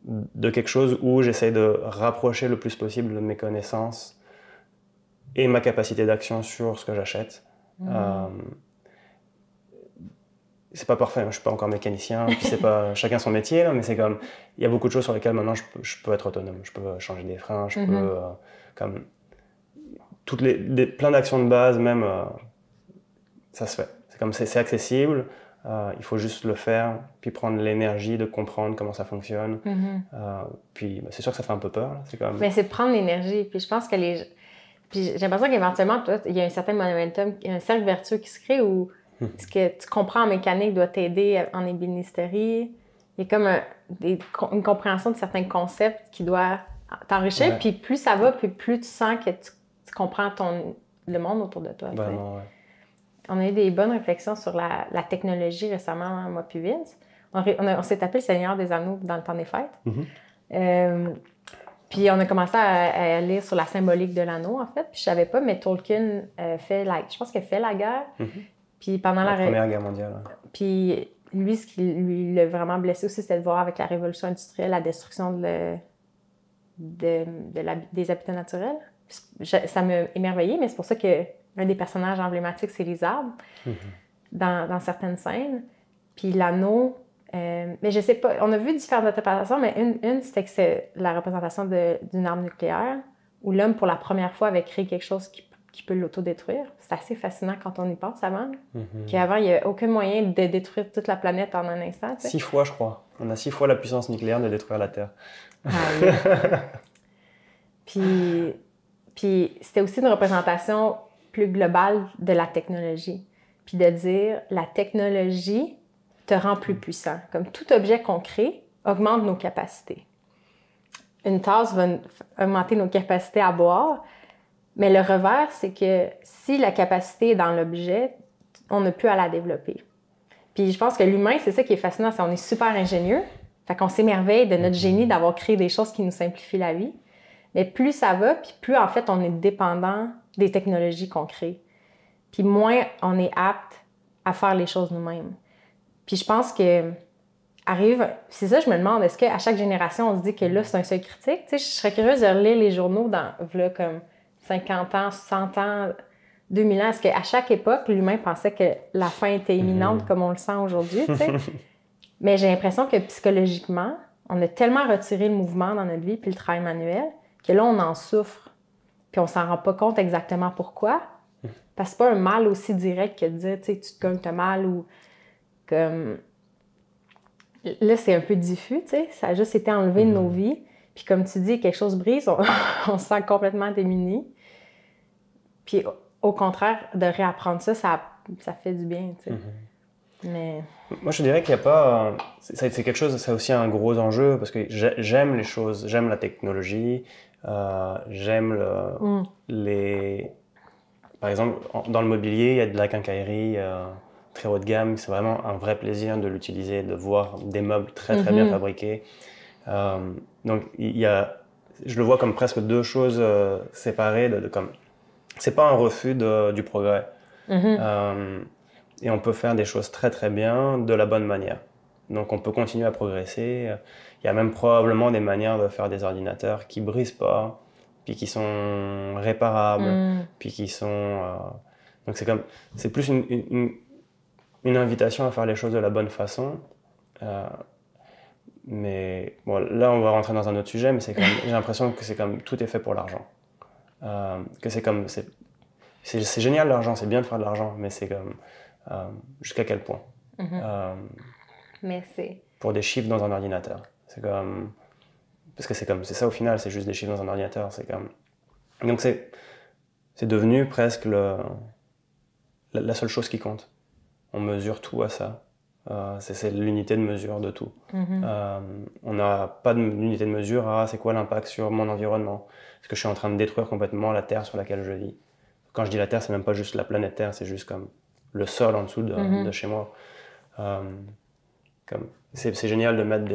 de quelque chose où j'essaie de rapprocher le plus possible de mes connaissances et ma capacité d'action sur ce que j'achète. C'est pas parfait, je suis pas encore mécanicien, puis c'est pas chacun son métier, là, mais c'est comme, il y a beaucoup de choses sur lesquelles maintenant je peux être autonome. Je peux changer des freins, je peux comme plein d'actions de base même, ça se fait. C'est comme c'est accessible, il faut juste le faire, puis prendre l'énergie de comprendre comment ça fonctionne. Puis c'est sûr que ça fait un peu peur. Là. C'est comme... Mais c'est de prendre l'énergie, puis je pense que puis j'ai l'impression qu'éventuellement, toi, il y a un certain momentum, il y a un cercle vertueux qui se crée où ce que tu comprends en mécanique doit t'aider en ébénisterie. Il y a comme une compréhension de certains concepts qui doit t'enrichir, puis plus ça va, puis plus tu sens que tu comprends le monde autour de toi. Vraiment, ouais. On a eu des bonnes réflexions sur la technologie récemment, moi puis Vince. On s'est tapé le Seigneur des Anneaux dans le temps des fêtes. Puis on a commencé à lire sur la symbolique de l'anneau, en fait. Puis je savais pas, mais Tolkien je pense qu'il fait la guerre. Puis pendant la Première guerre mondiale. Ouais. Puis lui, ce qui lui l'a vraiment blessé aussi, c'était de voir avec la révolution industrielle la destruction des habitats naturels. Ça m'a émerveillée, mais c'est pour ça que un des personnages emblématiques, c'est les arbres, dans certaines scènes. Puis l'anneau, mais je sais pas, on a vu différentes interprétations, mais une c'était que c'est la représentation d'une arme nucléaire, où l'homme, pour la première fois, avait créé quelque chose qui peut l'autodétruire. C'est assez fascinant quand on y pense avant. Qu'avant, il n'y a aucun moyen de détruire toute la planète en un instant. T'sais. 6 fois, je crois. On a 6 fois la puissance nucléaire de détruire la Terre. Puis c'était aussi une représentation plus globale de la technologie. Puis de dire, la technologie te rend plus puissant. Comme tout objet qu'on crée augmente nos capacités. Une tasse va augmenter nos capacités à boire, mais le revers, c'est que si la capacité est dans l'objet, on n'a plus à la développer. Puis je pense que l'humain, c'est ça qui est fascinant, c'est qu'on est super ingénieux, fait qu'on s'émerveille de notre génie d'avoir créé des choses qui nous simplifient la vie. Mais plus ça va, puis plus en fait on est dépendant des technologies qu'on crée. Puis moins on est apte à faire les choses nous-mêmes. Puis je pense que c'est ça, je me demande, est-ce qu'à chaque génération, on se dit que là, c'est un seuil critique? Tu sais, je serais curieuse de relire les journaux dans, là, comme 50 ans, 100 ans, 2000 ans. Est-ce qu'à chaque époque, l'humain pensait que la fin était imminente comme on le sent aujourd'hui, tu sais? Mais j'ai l'impression que psychologiquement, on a tellement retiré le mouvement dans notre vie puis le travail manuel que là, on en souffre. Puis on s'en rend pas compte exactement pourquoi. Parce que c'est pas un mal aussi direct que de dire, tu sais, tu te cognes, t'as mal ou comme... Là, c'est un peu diffus, tu sais. Ça a juste été enlevé de nos vies. Puis comme tu dis, quelque chose brise, on se sent complètement démuni. Puis au contraire, de réapprendre ça fait du bien, tu sais. Mais... Moi, je dirais qu'il n'y a pas... c'est quelque chose, c'est aussi un gros enjeu, parce que j'aime les choses, j'aime la technologie, j'aime les... Par exemple, dans le mobilier, il y a de la quincaillerie très haut de gamme. C'est vraiment un vrai plaisir de l'utiliser, de voir des meubles très très bien fabriqués. Donc, je le vois comme presque deux choses séparées. C'est pas un refus du progrès. Et on peut faire des choses très très bien de la bonne manière. Donc, on peut continuer à progresser. Il y a même probablement des manières de faire des ordinateurs qui brisent pas, puis qui sont réparables, puis qui sont... Donc c'est plus une invitation à faire les choses de la bonne façon. Mais bon, là, on va rentrer dans un autre sujet, mais j'ai l'impression que c'est comme tout est fait pour l'argent. Que c'est génial l'argent, c'est bien de faire de l'argent, mais c'est comme jusqu'à quel point. Mais c'est... Pour des chiffres dans un ordinateur. C'est comme... Parce que c'est ça au final, c'est juste des chiffres dans un ordinateur. Donc c'est devenu presque la seule chose qui compte. On mesure tout à ça. C'est l'unité de mesure de tout. On n'a pas d'unité de mesure à c'est quoi l'impact sur mon environnement. Est-ce que je suis en train de détruire complètement la Terre sur laquelle je vis? Quand je dis la Terre, c'est même pas juste la planète Terre, c'est juste comme le sol en dessous de chez moi. C'est génial de mettre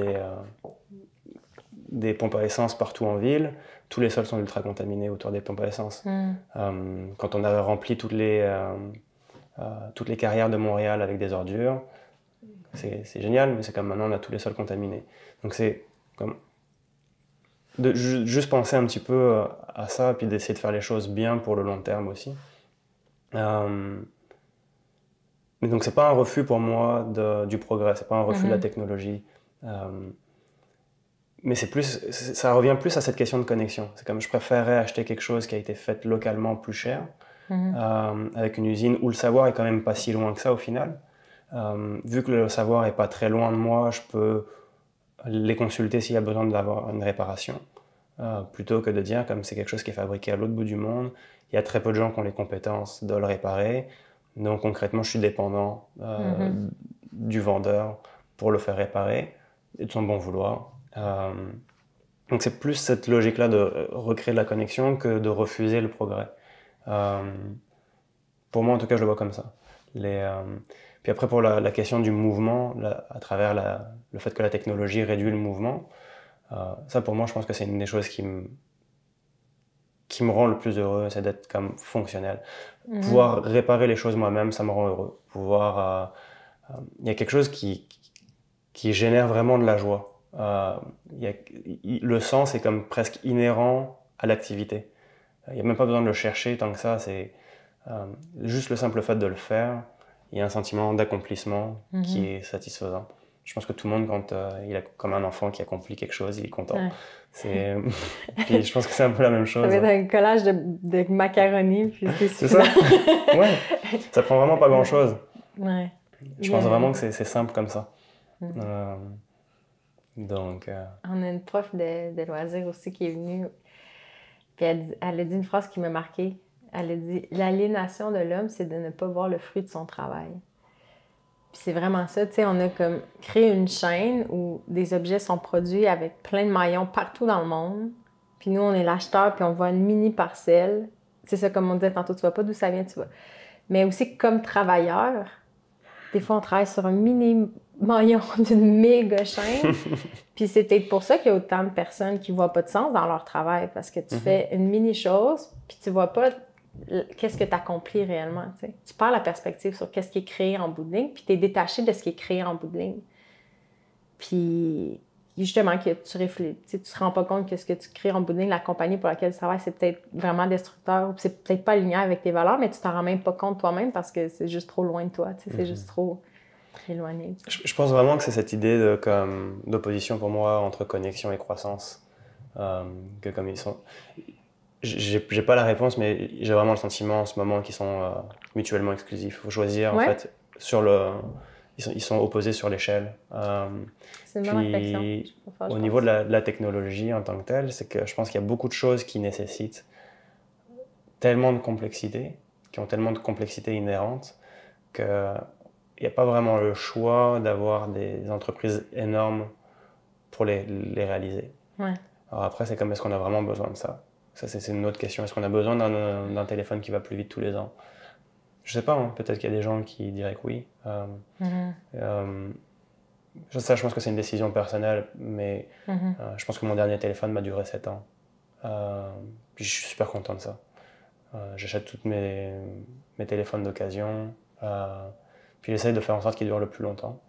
des pompes à essence partout en ville. Tous les sols sont ultra contaminés autour des pompes à essence. Quand on a rempli toutes les carrières de Montréal avec des ordures, c'est génial, mais c'est comme maintenant on a tous les sols contaminés. Donc c'est comme juste penser un petit peu à ça, puis d'essayer de faire les choses bien pour le long terme aussi. Mais donc c'est pas un refus pour moi du progrès, c'est pas un refus de la technologie. Mais ça revient plus à cette question de connexion. C'est comme je préférerais acheter quelque chose qui a été fait localement plus cher, avec une usine où le savoir est quand même pas si loin que ça au final. Vu que le savoir est pas très loin de moi, je peux les consulter s'il y a besoin d'avoir une réparation. Plutôt que de dire comme c'est quelque chose qui est fabriqué à l'autre bout du monde, il y a très peu de gens qui ont les compétences de le réparer. Donc concrètement, je suis dépendant du vendeur pour le faire réparer et de son bon vouloir. Donc c'est plus cette logique-là de recréer de la connexion que de refuser le progrès. Pour moi, en tout cas, je le vois comme ça. Puis après, pour la question du mouvement, à travers le fait que la technologie réduit le mouvement, ça pour moi, je pense que c'est une des choses qui me rend le plus heureux, c'est d'être comme fonctionnel. Pouvoir réparer les choses moi-même, ça me rend heureux. Il y a quelque chose qui génère vraiment de la joie. Le sens est comme presque inhérent à l'activité. Il n'y a même pas besoin de le chercher tant que ça. C'est juste le simple fait de le faire. Il y a un sentiment d'accomplissement qui est satisfaisant. Je pense que tout le monde, quand il a comme un enfant qui accomplit quelque chose, il est content. Ouais. Puis je pense que c'est un peu la même chose. Ça va être un collage de macaroni, puis c'est ça. Ouais. Ça prend vraiment pas grand-chose. Ouais. Je pense vraiment que c'est simple comme ça. Donc, on a une prof de loisirs aussi qui est venue, puis elle a dit une phrase qui m'a marquée. Elle a dit « L'aliénation de l'homme, c'est de ne pas voir le fruit de son travail. » Puis c'est vraiment ça, tu sais, on a comme créé une chaîne où des objets sont produits avec plein de maillons partout dans le monde. Puis nous, on est l'acheteur, puis on voit une mini parcelle. C'est ça, comme on disait tantôt, tu vois pas d'où ça vient, tu vois. Mais aussi, comme travailleur, des fois, on travaille sur un mini maillon d'une méga chaîne. Puis c'est peut-être pour ça qu'il y a autant de personnes qui voient pas de sens dans leur travail, parce que tu fais une mini chose, puis tu vois pas qu'est-ce que tu accomplis réellement. T'sais. Tu perds la perspective sur qu'est-ce qui est créé en bout de ligne, puis tu es détaché de ce qui est créé en bout de ligne. Puis justement, que tu te rends pas compte que ce que tu crées en bout de ligne, la compagnie pour laquelle tu travailles, c'est peut-être vraiment destructeur, ou c'est peut-être pas aligné avec tes valeurs, mais tu t'en rends même pas compte toi-même parce que c'est juste trop loin de toi. C'est juste trop éloigné. Je pense vraiment que c'est cette idée d'opposition pour moi entre connexion et croissance. Que comme ils sont... J'ai pas la réponse, mais j'ai vraiment le sentiment en ce moment qu'ils sont mutuellement exclusifs. Il faut choisir, en fait, ils sont opposés sur l'échelle. C'est une bonne réflexion. Au niveau de la technologie en tant que telle, c'est que je pense qu'il y a beaucoup de choses qui nécessitent tellement de complexité, qui ont tellement de complexité inhérente, que n'y a pas vraiment le choix d'avoir des entreprises énormes pour les réaliser. Ouais. Alors après, c'est comme est-ce qu'on a vraiment besoin de ça? Ça, c'est une autre question. Est-ce qu'on a besoin d'un téléphone qui va plus vite tous les ans? Je sais pas, hein. Peut-être qu'il y a des gens qui diraient que oui. Je pense que c'est une décision personnelle, mais je pense que mon dernier téléphone m'a duré 7 ans. Puis je suis super content de ça. J'achète tous mes téléphones d'occasion, puis j'essaye de faire en sorte qu'ils durent le plus longtemps.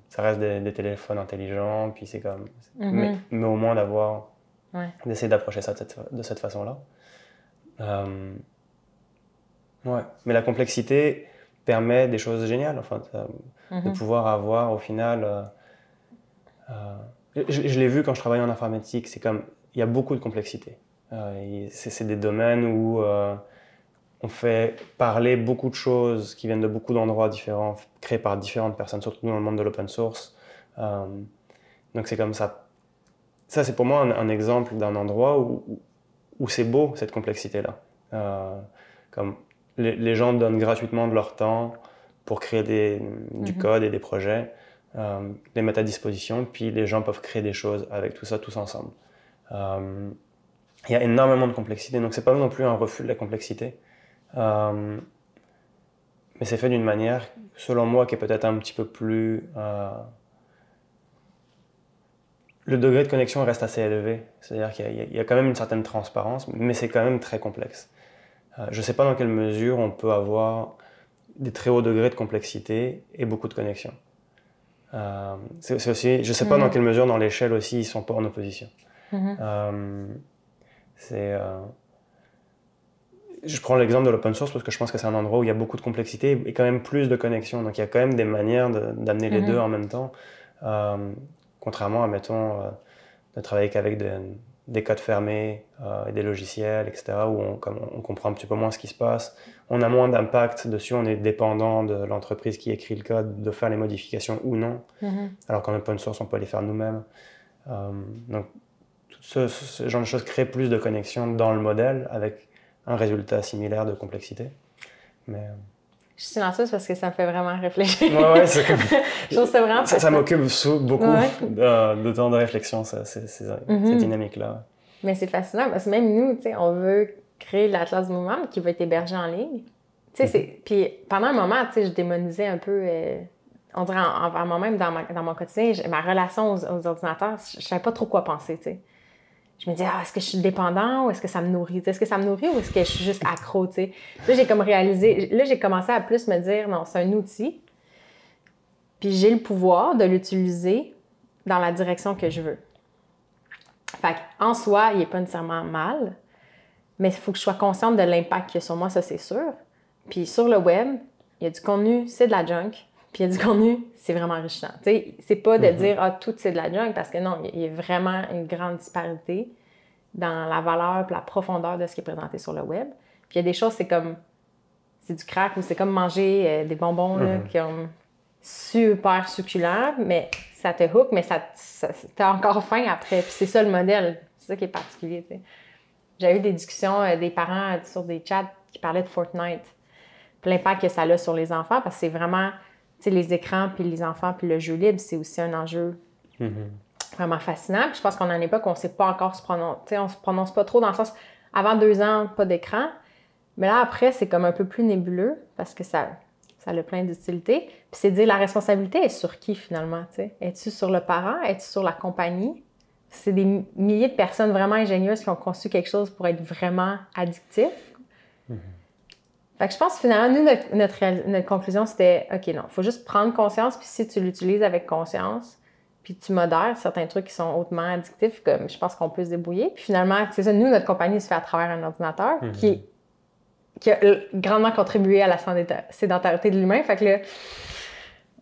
Ça reste des téléphones intelligents, puis c'est comme... mais au moins d'essayer d'approcher ça de cette façon-là. Ouais. Mais la complexité permet des choses géniales, enfin, de pouvoir avoir au final... je l'ai vu quand je travaillais en informatique, c'est comme... Il y a beaucoup de complexité. C'est des domaines où on fait parler beaucoup de choses qui viennent de beaucoup d'endroits différents, créés par différentes personnes, surtout dans le monde de l'open source. Donc c'est comme ça. Ça, c'est pour moi un exemple d'un endroit où c'est beau, cette complexité-là. Comme les gens donnent gratuitement de leur temps pour créer du code et des projets, les mettre à disposition, puis les gens peuvent créer des choses avec tout ça, tous ensemble. Il y a énormément de complexité, donc c'est pas non plus un refus de la complexité. Mais c'est fait d'une manière, selon moi, qui est peut-être un petit peu plus... Le degré de connexion reste assez élevé, c'est-à-dire qu'il y a quand même une certaine transparence, mais c'est quand même très complexe. Je ne sais pas dans quelle mesure on peut avoir des très hauts degrés de complexité et beaucoup de connexion. C'est aussi, je ne sais pas dans quelle mesure, dans l'échelle aussi, ils ne sont pas en opposition. Je prends l'exemple de l'open source parce que je pense que c'est un endroit où il y a beaucoup de complexité et quand même plus de connexion. Donc il y a quand même des manières d'amener les deux en même temps. Contrairement à, mettons, de travailler qu'avec des codes fermés et des logiciels, etc., où on comprend un petit peu moins ce qui se passe. On a moins d'impact dessus, on est dépendant de l'entreprise qui écrit le code, de faire les modifications ou non. Alors qu'en open source, on peut les faire nous-mêmes. Donc tout ce genre de choses crée plus de connexion dans le modèle avec un résultat similaire de complexité. Mais... Je suis silencieuse parce que ça me fait vraiment réfléchir. Ouais, c'est comme... Je trouve ça vraiment ça m'occupe beaucoup de temps de réflexion, cette dynamique-là. Mais c'est fascinant parce que même nous, on veut créer l'Atlas Movement qui va être hébergé en ligne. Puis pendant un moment, je démonisais un peu, on dirait envers moi-même dans mon quotidien, ma relation aux ordinateurs, je ne savais pas trop quoi penser, t'sais. Je me disais, est-ce que je suis dépendant ou est-ce que ça me nourrit? Est-ce que ça me nourrit ou est-ce que je suis juste accro? T'sais? Là, j'ai comme réalisé, j'ai commencé à plus me dire, non, c'est un outil, puis j'ai le pouvoir de l'utiliser dans la direction que je veux. Fait qu'en soi, il n'est pas nécessairement mal, mais il faut que je sois consciente de l'impact qu'il y a sur moi, ça c'est sûr. Puis sur le web, il y a du contenu, c'est de la junk. Puis il y a du contenu, c'est vraiment enrichissant. C'est pas de dire « tout c'est de la junk » parce que non, il y a vraiment une grande disparité dans la valeur et la profondeur de ce qui est présenté sur le web. Puis il y a des choses, c'est du crack ou c'est comme manger des bonbons là, qui sont super succulents, mais ça te hook, mais t'as encore faim après. Puis c'est ça le modèle. C'est ça qui est particulier. T'sais. J'ai eu des discussions des parents sur des chats qui parlaient de Fortnite. Puis l'impact que ça a sur les enfants parce que c'est vraiment... les écrans, puis les enfants, puis le jeu libre, c'est aussi un enjeu vraiment fascinant. Puis je pense qu'on a une époque où on ne sait pas encore se prononcer. On ne se prononce pas trop dans le sens, avant 2 ans, pas d'écran. Mais là, après, c'est comme un peu plus nébuleux parce que ça a plein d'utilités. Puis c'est de dire, la responsabilité est sur qui, finalement? Es-tu sur le parent? Es-tu sur la compagnie? C'est des milliers de personnes vraiment ingénieuses qui ont conçu quelque chose pour être vraiment addictif. Fait que je pense finalement, nous, notre conclusion, c'était OK, non, il faut juste prendre conscience, puis si tu l'utilises avec conscience, puis tu modères certains trucs qui sont hautement addictifs, comme je pense qu'on peut se débrouiller. Puis finalement, c'est ça, nous, notre compagnie se fait à travers un ordinateur qui a grandement contribué à la sédentarité de l'humain. Fait que là,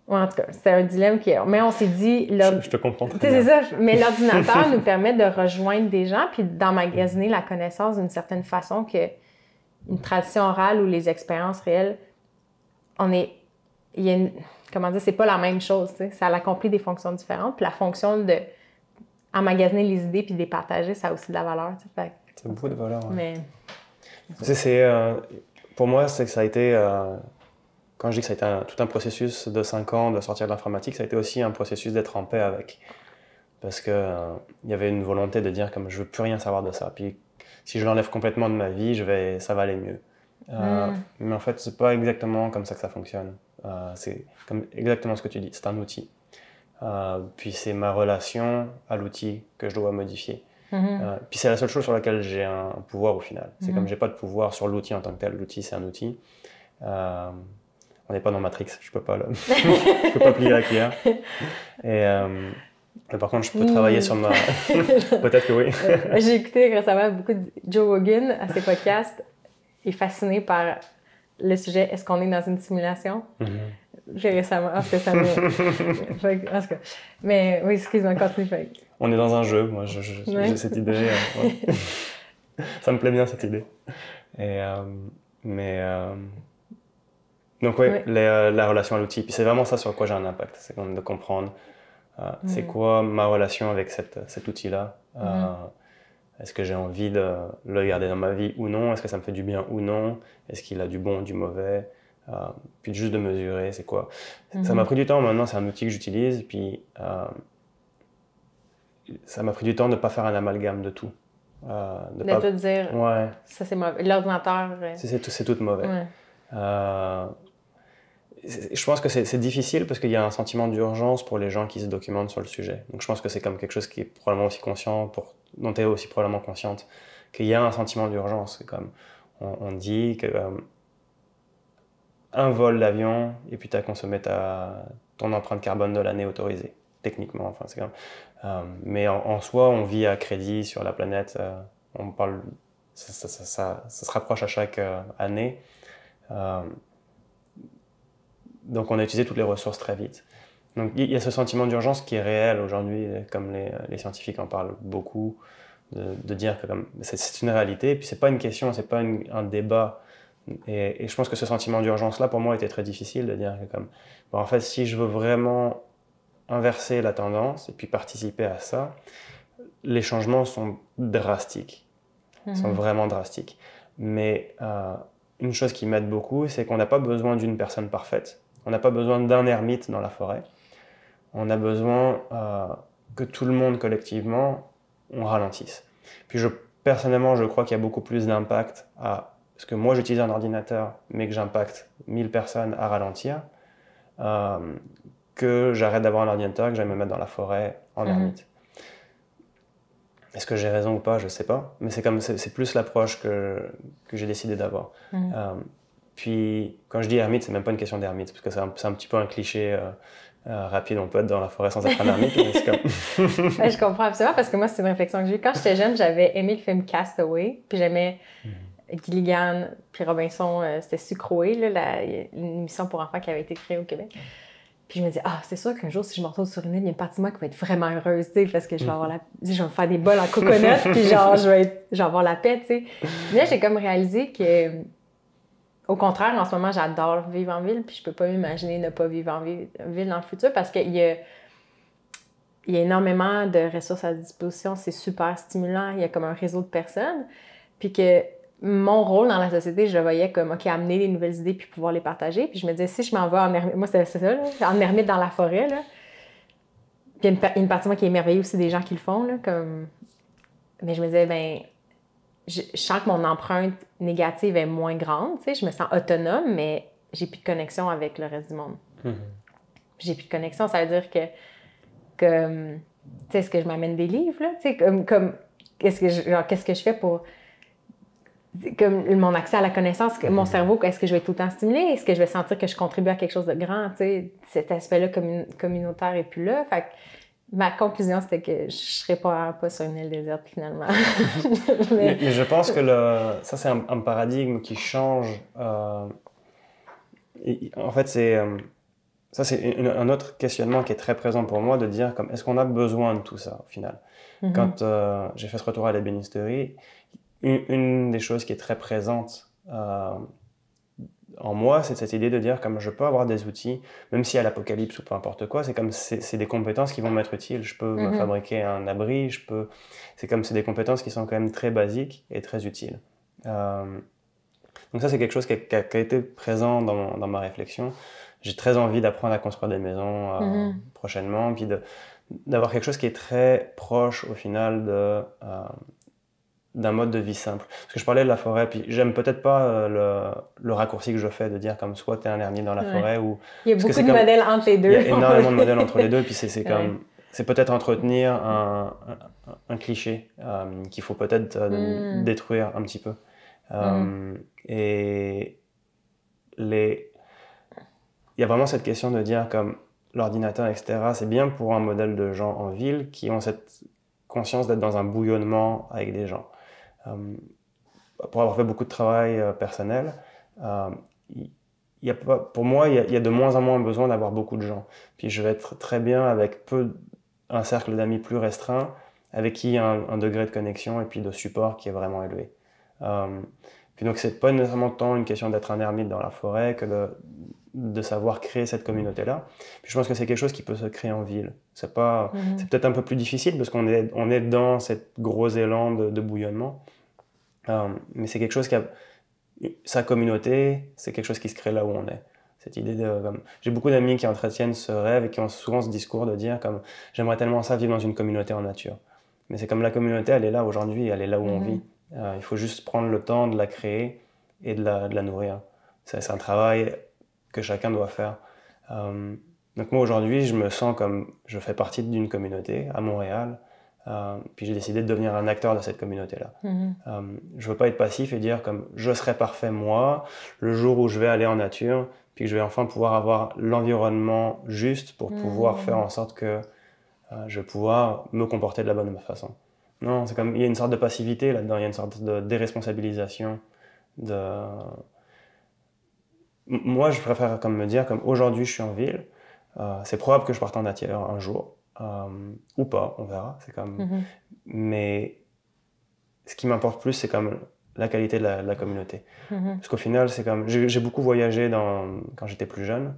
ouais, en tout cas, c'était un dilemme mais on s'est dit... Je te comprends très bien. C'est ça, mais l'ordinateur nous permet de rejoindre des gens, puis d'emmagasiner la connaissance d'une certaine façon que une tradition orale ou les expériences réelles, c'est pas la même chose, t'sais. Ça accomplit des fonctions différentes, puis la fonction de emmagasiner les idées puis de les partager, ça a aussi de la valeur, t'sais. C'est beaucoup de valeur, ouais. Mais... Pour moi, c'est que ça a été, quand je dis que ça a été tout un processus de 5 ans de sortir de l'informatique, ça a été aussi un processus d'être en paix avec. Parce qu'il y avait une volonté de dire comme je veux plus rien savoir de ça. Puis si je l'enlève complètement de ma vie, ça va aller mieux. Mais en fait, c'est pas exactement comme ça que ça fonctionne. C'est exactement ce que tu dis, c'est un outil. Puis c'est ma relation à l'outil que je dois modifier. Puis c'est la seule chose sur laquelle j'ai un pouvoir au final. C'est comme j'ai pas de pouvoir sur l'outil en tant que tel. L'outil, c'est un outil. On n'est pas dans Matrix, je peux pas je peux pas plier la cuillère. Mais par contre, je peux travailler sur ma... Peut-être que oui. J'ai écouté récemment beaucoup de Joe Rogan à ses podcasts. Il est fasciné par le sujet « Est-ce qu'on est dans une simulation? » J'ai récemment... En tout cas, ça me... Mais oui, excuse-moi, continue. On est dans un jeu, moi, j'ai cette idée. Ça me plaît bien, cette idée. Donc oui, la relation à l'outil. Puis c'est vraiment ça sur quoi j'ai un impact. C'est de comprendre c'est quoi ma relation avec cet outil-là. Est-ce que j'ai envie de le garder dans ma vie ou non? Est-ce que ça me fait du bien ou non? Est-ce qu'il a du bon ou du mauvais? Puis juste de mesurer, c'est quoi? Ça m'a pris du temps, maintenant c'est un outil que j'utilise, puis ça m'a pris du temps de ne pas faire un amalgame de tout. De pas te dire, ça c'est mauvais. L'ordinateur... C'est tout mauvais. Ouais. Je pense que c'est difficile parce qu'il y a un sentiment d'urgence pour les gens qui se documentent sur le sujet. Donc je pense que c'est comme quelque chose qui est probablement aussi conscient, dont tu es aussi probablement consciente, qu'il y a un sentiment d'urgence. C'est comme, on dit que un vol d'avion et puis tu as consommé ton empreinte carbone de l'année autorisée, techniquement. Enfin, c'est comme, mais en soi, on vit à crédit sur la planète. On parle, ça se rapproche à chaque année. Donc on a utilisé toutes les ressources très vite. Donc il y a ce sentiment d'urgence qui est réel aujourd'hui, comme les scientifiques en parlent beaucoup, de dire que c'est une réalité, et puis c'est pas une question, c'est pas un débat. Et je pense que ce sentiment d'urgence-là, pour moi, était très difficile de dire que en fait, si je veux vraiment inverser la tendance et puis participer à ça, les changements sont drastiques, sont vraiment drastiques. Mais une chose qui m'aide beaucoup, c'est qu'on n'a pas besoin d'une personne parfaite. On n'a pas besoin d'un ermite dans la forêt. On a besoin que tout le monde, collectivement, on ralentisse. Puis personnellement, je crois qu'il y a beaucoup plus d'impact parce que moi, j'utilise un ordinateur, mais que j'impacte 1000 personnes à ralentir, que j'arrête d'avoir un ordinateur, que j'aille me mettre dans la forêt en ermite. Est-ce que j'ai raison ou pas, je ne sais pas. Mais c'est plus l'approche que j'ai décidé d'avoir. Puis, quand je dis ermite, c'est même pas une question d'ermite, parce que c'est un petit peu un cliché rapide. On peut être dans la forêt sans être un ermite. Mais c'est comme... Je comprends absolument, parce que moi, c'est une réflexion que j'ai eue. Quand j'étais jeune, j'avais aimé le film Castaway, puis j'aimais Gilligan, puis Robinson, c'était Sucroé, une émission pour enfants qui avait été créée au Québec. Puis je me disais, c'est sûr qu'un jour, si je me retrouve sur une île, il y a une partie de moi qui va être vraiment heureuse, tu sais, parce que je vais avoir je vais me faire des bols en coconut, puis genre, je vais avoir la paix, tu sais. Mais là, j'ai comme réalisé que, au contraire, en ce moment, j'adore vivre en ville, puis je peux pas m'imaginer ne pas vivre en ville dans le futur, parce qu'il y a énormément de ressources à disposition, c'est super stimulant, il y a comme un réseau de personnes, puis que mon rôle dans la société, je le voyais comme, OK, amener des nouvelles idées puis pouvoir les partager. Puis je me disais, si je m'en vais en ermite, moi, c'est ça, là, en ermite dans la forêt, là. Puis il y a une partie de moi qui est émerveillée aussi des gens qui le font, là, comme... Mais je me disais, je sens que mon empreinte négative est moins grande, tu sais, je me sens autonome, mais j'ai plus de connexion avec le reste du monde. J'ai plus de connexion, ça veut dire que tu sais, est-ce que je m'amène des livres, là? Tu sais, comme qu'est-ce que je fais pour... Comme mon accès à la connaissance, mon cerveau, est-ce que je vais être tout le temps stimulé? Est-ce que je vais sentir que je contribue à quelque chose de grand? Tu sais, cet aspect-là communautaire n'est plus là. Fait que ma conclusion, c'était que je ne serais pas sur une île déserte, finalement. mais je pense que ça, c'est un paradigme qui change. En fait, c'est un autre questionnement qui est très présent pour moi, de dire est-ce qu'on a besoin de tout ça, au final? Quand j'ai fait ce retour à l'ébénisterie, une des choses qui est très présente en moi, c'est cette idée de dire je peux avoir des outils, même si à l'apocalypse ou peu importe quoi, c'est des compétences qui vont m'être utiles. Je peux me fabriquer un abri, c'est des compétences qui sont quand même très basiques et très utiles. Donc Donc ça, c'est quelque chose qui a été présent dans ma réflexion. J'ai très envie d'apprendre à construire des maisons prochainement, puis d'avoir quelque chose qui est très proche au final d'un mode de vie simple. Parce que je parlais de la forêt, puis j'aime peut-être pas le raccourci que je fais de dire comme soit tu es un ermite dans la forêt ou... Il y a beaucoup de modèles entre les deux. Il y a énormément de modèles entre les deux, puis c'est comme... C'est peut-être entretenir un cliché qu'il faut peut-être détruire un petit peu. Et il y a vraiment cette question de dire comme l'ordinateur, etc., c'est bien pour un modèle de gens en ville qui ont cette conscience d'être dans un bouillonnement avec des gens. Pour avoir fait beaucoup de travail personnel, pour moi, il y a de moins en moins besoin d'avoir beaucoup de gens. Puis je vais être très bien avec un cercle d'amis plus restreint, avec qui il y a un degré de connexion et puis de support qui est vraiment élevé. Puis donc, c'est pas nécessairement tant une question d'être un ermite dans la forêt que de savoir créer cette communauté-là. Puis je pense que c'est quelque chose qui peut se créer en ville. C'est peut-être un peu plus difficile parce qu'on est dans cette gros élan de bouillonnement. Mais c'est quelque chose sa communauté, c'est quelque chose qui se crée là où on est. Cette idée j'ai beaucoup d'amis qui entretiennent ce rêve et qui ont souvent ce discours de dire comme j'aimerais tellement ça vivre dans une communauté en nature. Mais c'est comme la communauté, elle est là aujourd'hui, elle est là où on vit. Il faut juste prendre le temps de la créer et de la nourrir. C'est un travail que chacun doit faire. Donc moi aujourd'hui, je me sens comme je fais partie d'une communauté à Montréal. Puis j'ai décidé de devenir un acteur de cette communauté-là. Je veux pas être passif et dire comme je serai parfait moi, le jour où je vais aller en nature, puis que je vais enfin pouvoir avoir l'environnement juste pour pouvoir faire en sorte que je vais pouvoir me comporter de la bonne façon. Non, c'est comme il y a une sorte de passivité là-dedans, il y a une sorte de déresponsabilisation. Moi, je préfère comme me dire comme aujourd'hui je suis en ville, c'est probable que je parte en nature un jour. Ou pas, on verra. C'est comme... Mais ce qui m'importe plus, c'est comme la qualité de la communauté. Parce qu'au final, c'est comme... J'ai beaucoup voyagé quand j'étais plus jeune.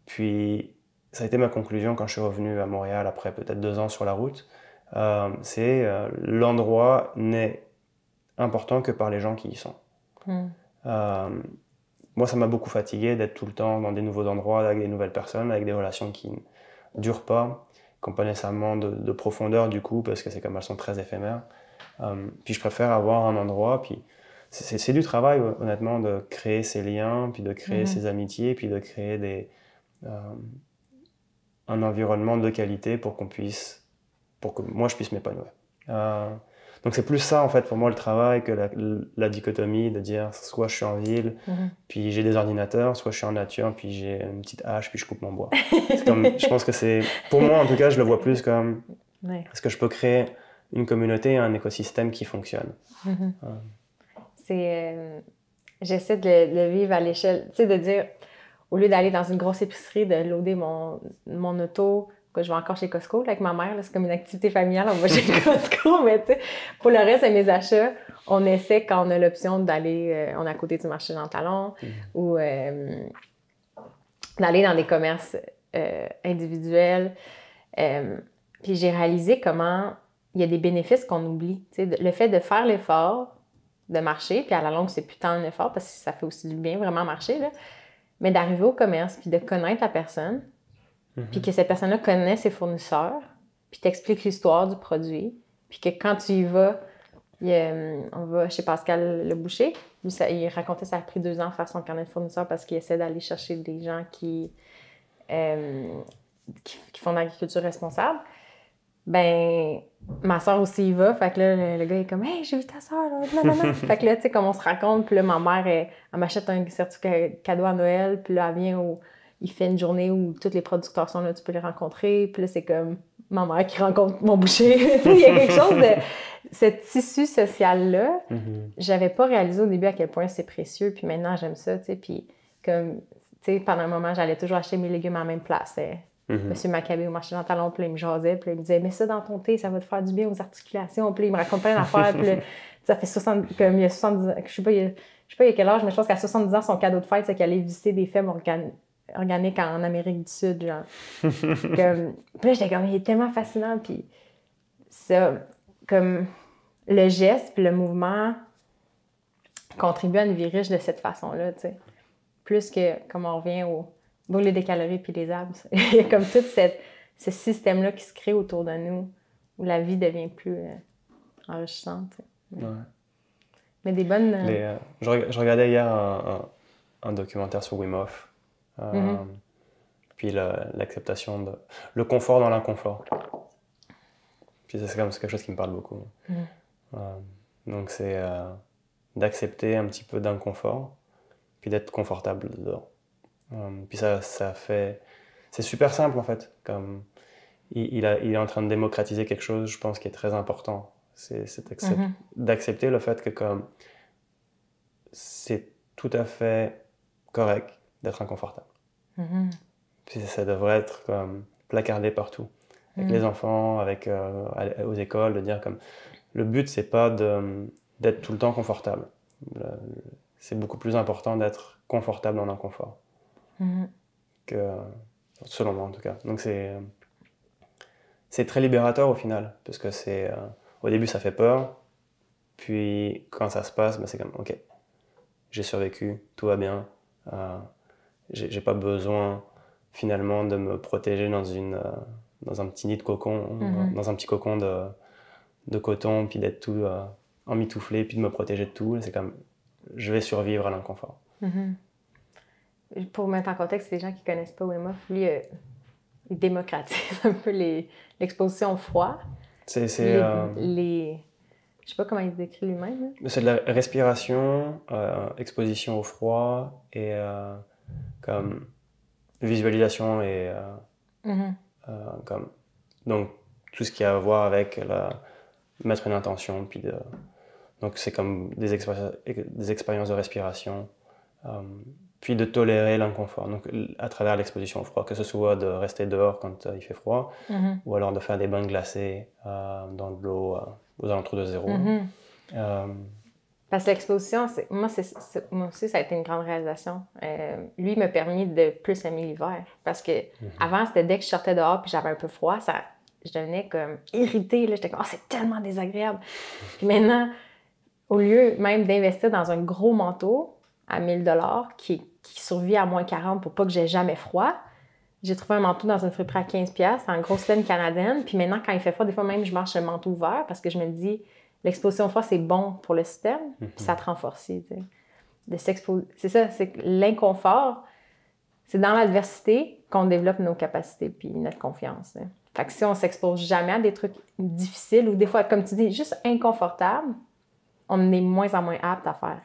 Puis, ça a été ma conclusion quand je suis revenu à Montréal après peut-être 2 ans sur la route. L'endroit n'est important que par les gens qui y sont. Moi, ça m'a beaucoup fatigué d'être tout le temps dans des nouveaux endroits, avec des nouvelles personnes, avec des relations qui ne durent pas, qui n'ont pas nécessairement de profondeur du coup, parce que c'est comme elles sont très éphémères. Puis je préfère avoir un endroit, puis c'est du travail honnêtement de créer ces liens, puis de créer ces amitiés, puis de créer un environnement de qualité pour que moi je puisse m'épanouir. Donc c'est plus ça en fait pour moi le travail que la dichotomie de dire soit je suis en ville puis j'ai des ordinateurs, soit je suis en nature puis j'ai une petite hache puis je coupe mon bois. Je pense que c'est, pour moi en tout cas je le vois plus comme est-ce que je peux créer une communauté, un écosystème qui fonctionne. J'essaie de le vivre à l'échelle, tu sais, de dire au lieu d'aller dans une grosse épicerie, de loader mon auto. Je vais encore chez Costco là, avec ma mère, c'est comme une activité familiale, on va chez Costco, mais tu sais, pour le reste de mes achats, on essaie quand on a l'option d'aller, on est à côté du marché Jean Talon, ou d'aller dans des commerces individuels. Puis j'ai réalisé comment il y a des bénéfices qu'on oublie. Tu sais, le fait de faire l'effort, de marcher, puis à la longue, c'est plus tant un effort parce que ça fait aussi du bien vraiment marcher, là, mais d'arriver au commerce, puis de connaître la personne, puis que cette personne-là connaît ses fournisseurs, puis t'explique l'histoire du produit, puis que quand tu y vas, on va chez Pascal Le Boucher, lui, il racontait que ça a pris 2 ans à faire son carnet de fournisseurs parce qu'il essaie d'aller chercher des gens qui font de l'agriculture responsable. Ben, ma soeur aussi y va, fait que là, le gars est comme « Hey, j'ai vu ta soeur, là, non. » Fait que là, tu sais, comme on se raconte, puis là, ma mère, elle m'achète un certificat cadeau à Noël, puis là, elle vient il fait une journée où tous les producteurs sont là, tu peux les rencontrer. Puis là, c'est comme ma mère qui rencontre mon boucher. Il y a quelque chose de... Ce tissu social-là, j'avais pas réalisé au début à quel point c'est précieux. Puis maintenant, j'aime ça, tu sais. Puis comme, tu sais, pendant un moment, j'allais toujours acheter mes légumes à la même place. Monsieur Maccabé au marché Jean Talon, puis là, il me jasait. Puis là, il me disait « Mets ça dans ton thé, ça va te faire du bien aux articulations. » Puis là, il me raconte plein d'affaires. Puis là, ça fait 70... Comme il y a 70... Je sais pas il y a quel âge, mais je pense qu'à 70 ans, son cadeau de fête, c'est qu'elle allait visiter des fermes organique en Amérique du Sud, genre. Puis là, j'étais comme, il est tellement fascinant, puis ça, comme le geste, puis le mouvement, contribuer à une vie riche de cette façon-là, tu sais. Plus que, comme on revient au brûler des calories puis les abs. Il y a comme tout ce système-là qui se crée autour de nous, où la vie devient plus enrichissante. Tu sais. Ouais. Mais des bonnes... je regardais hier un documentaire sur Wim Hof. Puis l'acceptation de... Le confort dans l'inconfort. Puis c'est quelque chose qui me parle beaucoup. Donc c'est d'accepter un petit peu d'inconfort, puis d'être confortable dedans. Puis ça fait... C'est super simple en fait. Comme il est en train de démocratiser quelque chose, je pense, qui est très important. C'est d'accepter le fait que comme c'est tout à fait correct d'être inconfortable. Puis ça devrait être comme placardé partout. Avec les enfants, aux écoles, de dire comme... Le but, c'est pas d'être tout le temps confortable. C'est beaucoup plus important d'être confortable dans l'inconfort. Selon moi, en tout cas. Donc c'est très libérateur au final, parce que au début, ça fait peur. Puis quand ça se passe, c'est comme, OK, j'ai survécu, tout va bien. J'ai pas besoin finalement de me protéger dans un petit nid de cocon, dans un petit cocon de coton, puis d'être tout emmitouflé, puis de me protéger de tout. C'est comme, je vais survivre à l'inconfort. Pour mettre en contexte les gens qui ne connaissent pas Wim Hof, lui, il démocratise un peu l'exposition au froid. Je ne sais pas comment il décrit lui-même. C'est de la respiration, exposition au froid et comme visualisation et donc tout ce qui a à voir avec mettre une intention, puis donc c'est comme des expériences de respiration, puis de tolérer l'inconfort, donc à travers l'exposition au froid, que ce soit de rester dehors quand il fait froid, ou alors de faire des bains glacés dans de l'eau aux alentours de 0. Parce que l'exposition, moi aussi, ça a été une grande réalisation. Lui, il m'a permis de plus aimer l'hiver. Parce que avant, c'était dès que je sortais dehors puis j'avais un peu froid, je devenais comme irritée. Là. J'étais comme, c'est tellement désagréable. Puis maintenant, au lieu même d'investir dans un gros manteau à 1 000 $ qui survit à moins 40 pour pas que j'aie jamais froid, j'ai trouvé un manteau dans une friperie à 15 $, en grosse laine canadienne. Puis maintenant, quand il fait froid, des fois même, je marche le manteau ouvert parce que je me dis, l'exposition au froid, c'est bon pour le système, puis ça te renforce. Tu sais. C'est ça, c'est que l'inconfort, c'est dans l'adversité qu'on développe nos capacités puis notre confiance. Tu sais. Fait que si on s'expose jamais à des trucs difficiles ou des fois, comme tu dis, juste inconfortable, on est moins en moins apte à faire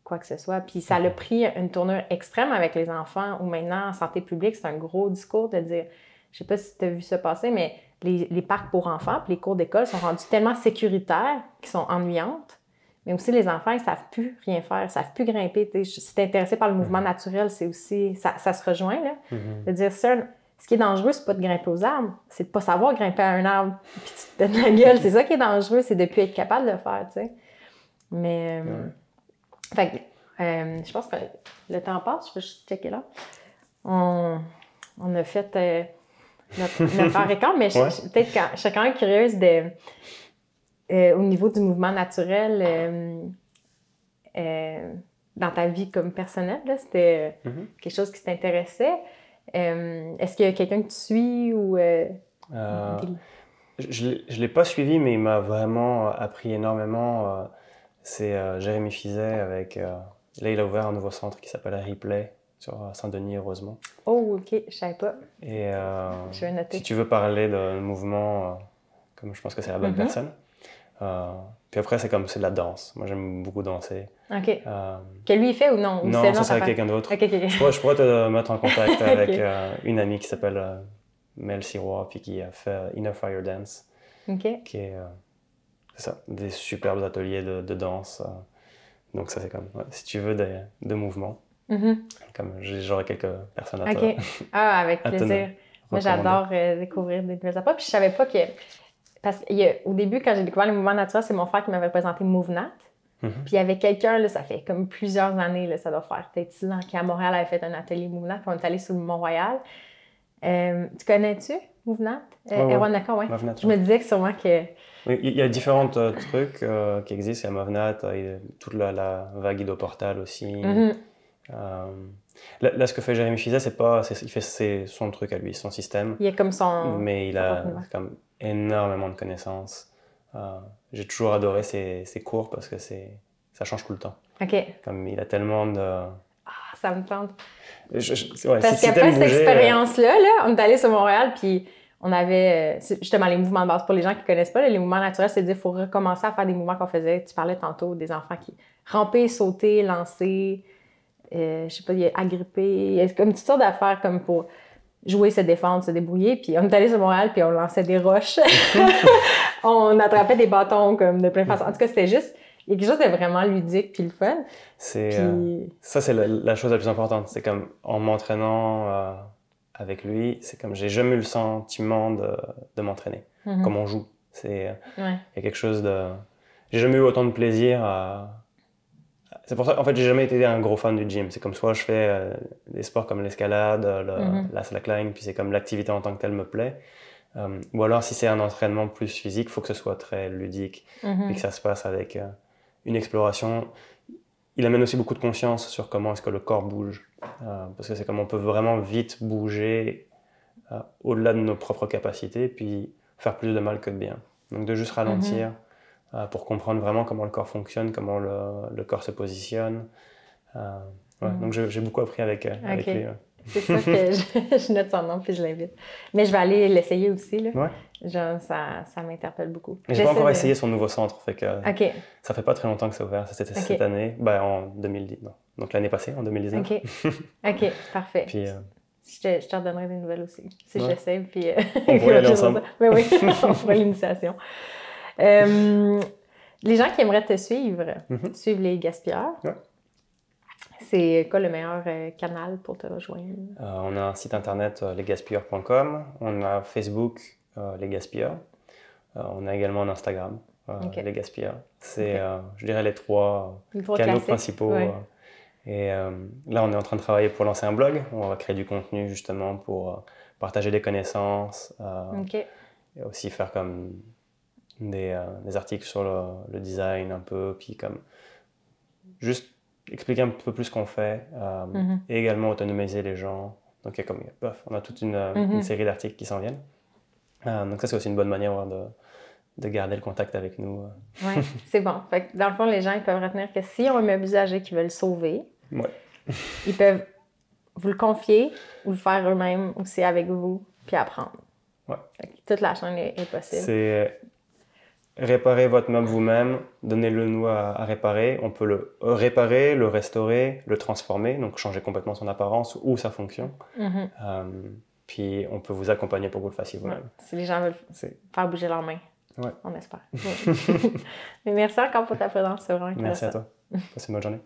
quoi que ce soit. Puis ça a pris une tournure extrême avec les enfants où maintenant, en santé publique, c'est un gros discours de dire, je sais pas si tu as vu ça passer, mais les parcs pour enfants puis les cours d'école sont rendus tellement sécuritaires qu'ils sont ennuyantes. Mais aussi, les enfants, ils savent plus rien faire, ils savent plus grimper. Si tu es intéressé par le mouvement naturel, c'est aussi... Ça se rejoint, là. De dire, ça, ce qui est dangereux, c'est pas de grimper aux arbres, c'est de pas savoir grimper à un arbre puis tu te donnes la gueule. C'est ça qui est dangereux, c'est de plus être capable de le faire, tu sais. Mais... Fait que, je pense que le temps passe, je vais juste checker là. On a fait notre heure et quart, mais peut-être que je serais quand même curieuse au niveau du mouvement naturel dans ta vie comme personnelle, là, c'était quelque chose qui t'intéressait. Est-ce qu'il y a quelqu'un que tu suis ou... Je ne l'ai pas suivi, mais il m'a vraiment appris énormément. C'est Jérémy Fizet avec... là, il a ouvert un nouveau centre qui s'appelle Replay sur Saint-Denis et Rosemont. Oh, OK, je ne savais pas. Et je vais noter. Si tu veux parler de mouvement, comme je pense que c'est la bonne personne. Puis après, c'est de la danse. Moi, j'aime beaucoup danser. OK. Que lui, il fait ou non? Non, ça, c'est avec quelqu'un d'autre. Okay. Je pourrais te mettre en contact avec une amie qui s'appelle Mel Sirois, puis qui a fait Inner Fire Dance. OK. Qui est... c'est ça, des superbes ateliers de danse. Donc ça, c'est si tu veux de mouvements, comme j'aurai quelques personnes à OK. Avec plaisir. Moi, j'adore découvrir des nouvelles approches. Puis je savais pas que... Parce qu'au début, quand j'ai découvert le mouvement naturel, c'est mon frère qui m'avait présenté Movenat. Puis il y avait quelqu'un, là, ça fait comme plusieurs années, là, ça doit faire peut-être 6 ans, qui à Montréal avait fait un atelier Movenat. Puis on est allé sur le Mont-Royal. Tu connais-tu Movenat? Erwan Naka, oui. Movenat, je me disais que sûrement que... Oui, il y a différents trucs qui existent. Il y a Movenat, il y a toute la vague Ido-Portal aussi. Là, ce que fait Jérémy Fizet, c'est son truc à lui, son système. Il est comme son... Mais il a comme énormément de connaissances. J'ai toujours adoré ses cours parce que ça change tout le temps. OK. Comme il a tellement de... Ah, ça me tente. Parce qu'après cette expérience-là, on est allé sur Montréal, puis on avait justement les mouvements de base. Pour les gens qui ne connaissent pas, les mouvements naturels, c'est-à-dire qu'il faut recommencer à faire des mouvements qu'on faisait. Tu parlais tantôt des enfants qui rampaient, sautaient, lancer, je sais pas, agripper. Il y a comme toutes sortes d'affaires comme pour jouer, se défendre, se débrouiller. Puis on est allé sur Montréal, puis on lançait des roches. On attrapait des bâtons comme de plein de façons. En tout cas, c'était juste... Il y a quelque chose de vraiment ludique puis le fun. Ça, c'est la chose la plus importante. C'est comme en m'entraînant avec lui, c'est comme j'ai jamais eu le sentiment de m'entraîner, comme on joue. Il y a quelque chose de... J'ai jamais eu autant de plaisir à... C'est pour ça qu'en fait, j'ai jamais été un gros fan du gym. C'est comme soit je fais des sports comme l'escalade, la slackline, puis c'est comme l'activité en tant que telle me plaît. Ou alors, si c'est un entraînement plus physique, il faut que ce soit très ludique, et que ça se passe avec... une exploration. Il amène aussi beaucoup de conscience sur comment est-ce que le corps bouge. Parce que c'est comme on peut vraiment vite bouger au-delà de nos propres capacités, puis faire plus de mal que de bien. Donc de juste ralentir pour comprendre vraiment comment le corps fonctionne, comment le corps se positionne. Donc j'ai beaucoup appris avec lui. C'est ça que je note son nom puis je l'invite. Mais je vais aller l'essayer aussi. Là. Ouais. Genre, ça m'interpelle beaucoup. Mais j'ai pas encore essayé son nouveau centre. Fait que ça fait pas très longtemps que c'est ouvert. C'était cette année, en 2010. Non. Donc l'année passée, en 2019. OK, parfait. Puis, je te redonnerai des nouvelles aussi. Si j'essaie. Puis, on pourrait aller ensemble. Mais oui, on fera l'initiation. Les gens qui aimeraient te suivre, suivre les gaspilleurs. Ouais. C'est quoi le meilleur canal pour te rejoindre? On a un site internet, lesgaspilleurs.com. On a Facebook, Les Gaspilleurs. On a également un Instagram, Les Gaspilleurs. C'est, je dirais, les trois canaux classiques. principaux. Ouais. Et là, on est en train de travailler pour lancer un blog. On va créer du contenu, justement, pour partager des connaissances. Et aussi faire comme des articles sur le design un peu, puis comme juste expliquer un peu plus ce qu'on fait et également autonomiser les gens. Donc, on a toute une série d'articles qui s'en viennent. Donc, ça, c'est aussi une bonne manière de garder le contact avec nous. Oui, c'est bon. Fait que, dans le fond, les gens ils peuvent retenir que s'ils ont un meuble usagé qu'ils veulent sauver, ils peuvent vous le confier ou le faire eux-mêmes aussi avec vous, puis apprendre. Ouais. Fait que toute la chaîne est possible. C'est réparer votre meuble vous-même, donnez-le nous à réparer. On peut le réparer, le restaurer, le transformer, donc changer complètement son apparence ou sa fonction. Puis on peut vous accompagner pour que vous le fassiez vous-même. Si les gens veulent faire bouger leurs mains, on espère. Mais merci encore pour ta présence, c'est vraiment intéressant. Merci à toi. Passe une bonne journée.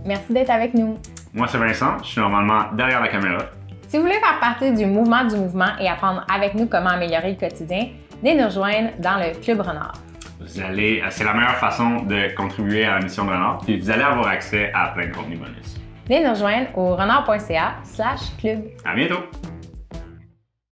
Merci d'être avec nous. Moi, c'est Vincent, je suis normalement derrière la caméra. Si vous voulez faire partie du mouvement et apprendre avec nous comment améliorer le quotidien, venez nous rejoindre dans le Club Renard. C'est la meilleure façon de contribuer à la mission de Renard, puis vous allez avoir accès à plein de contenus bonus. Venez nous rejoindre au renard.ca/club. À bientôt!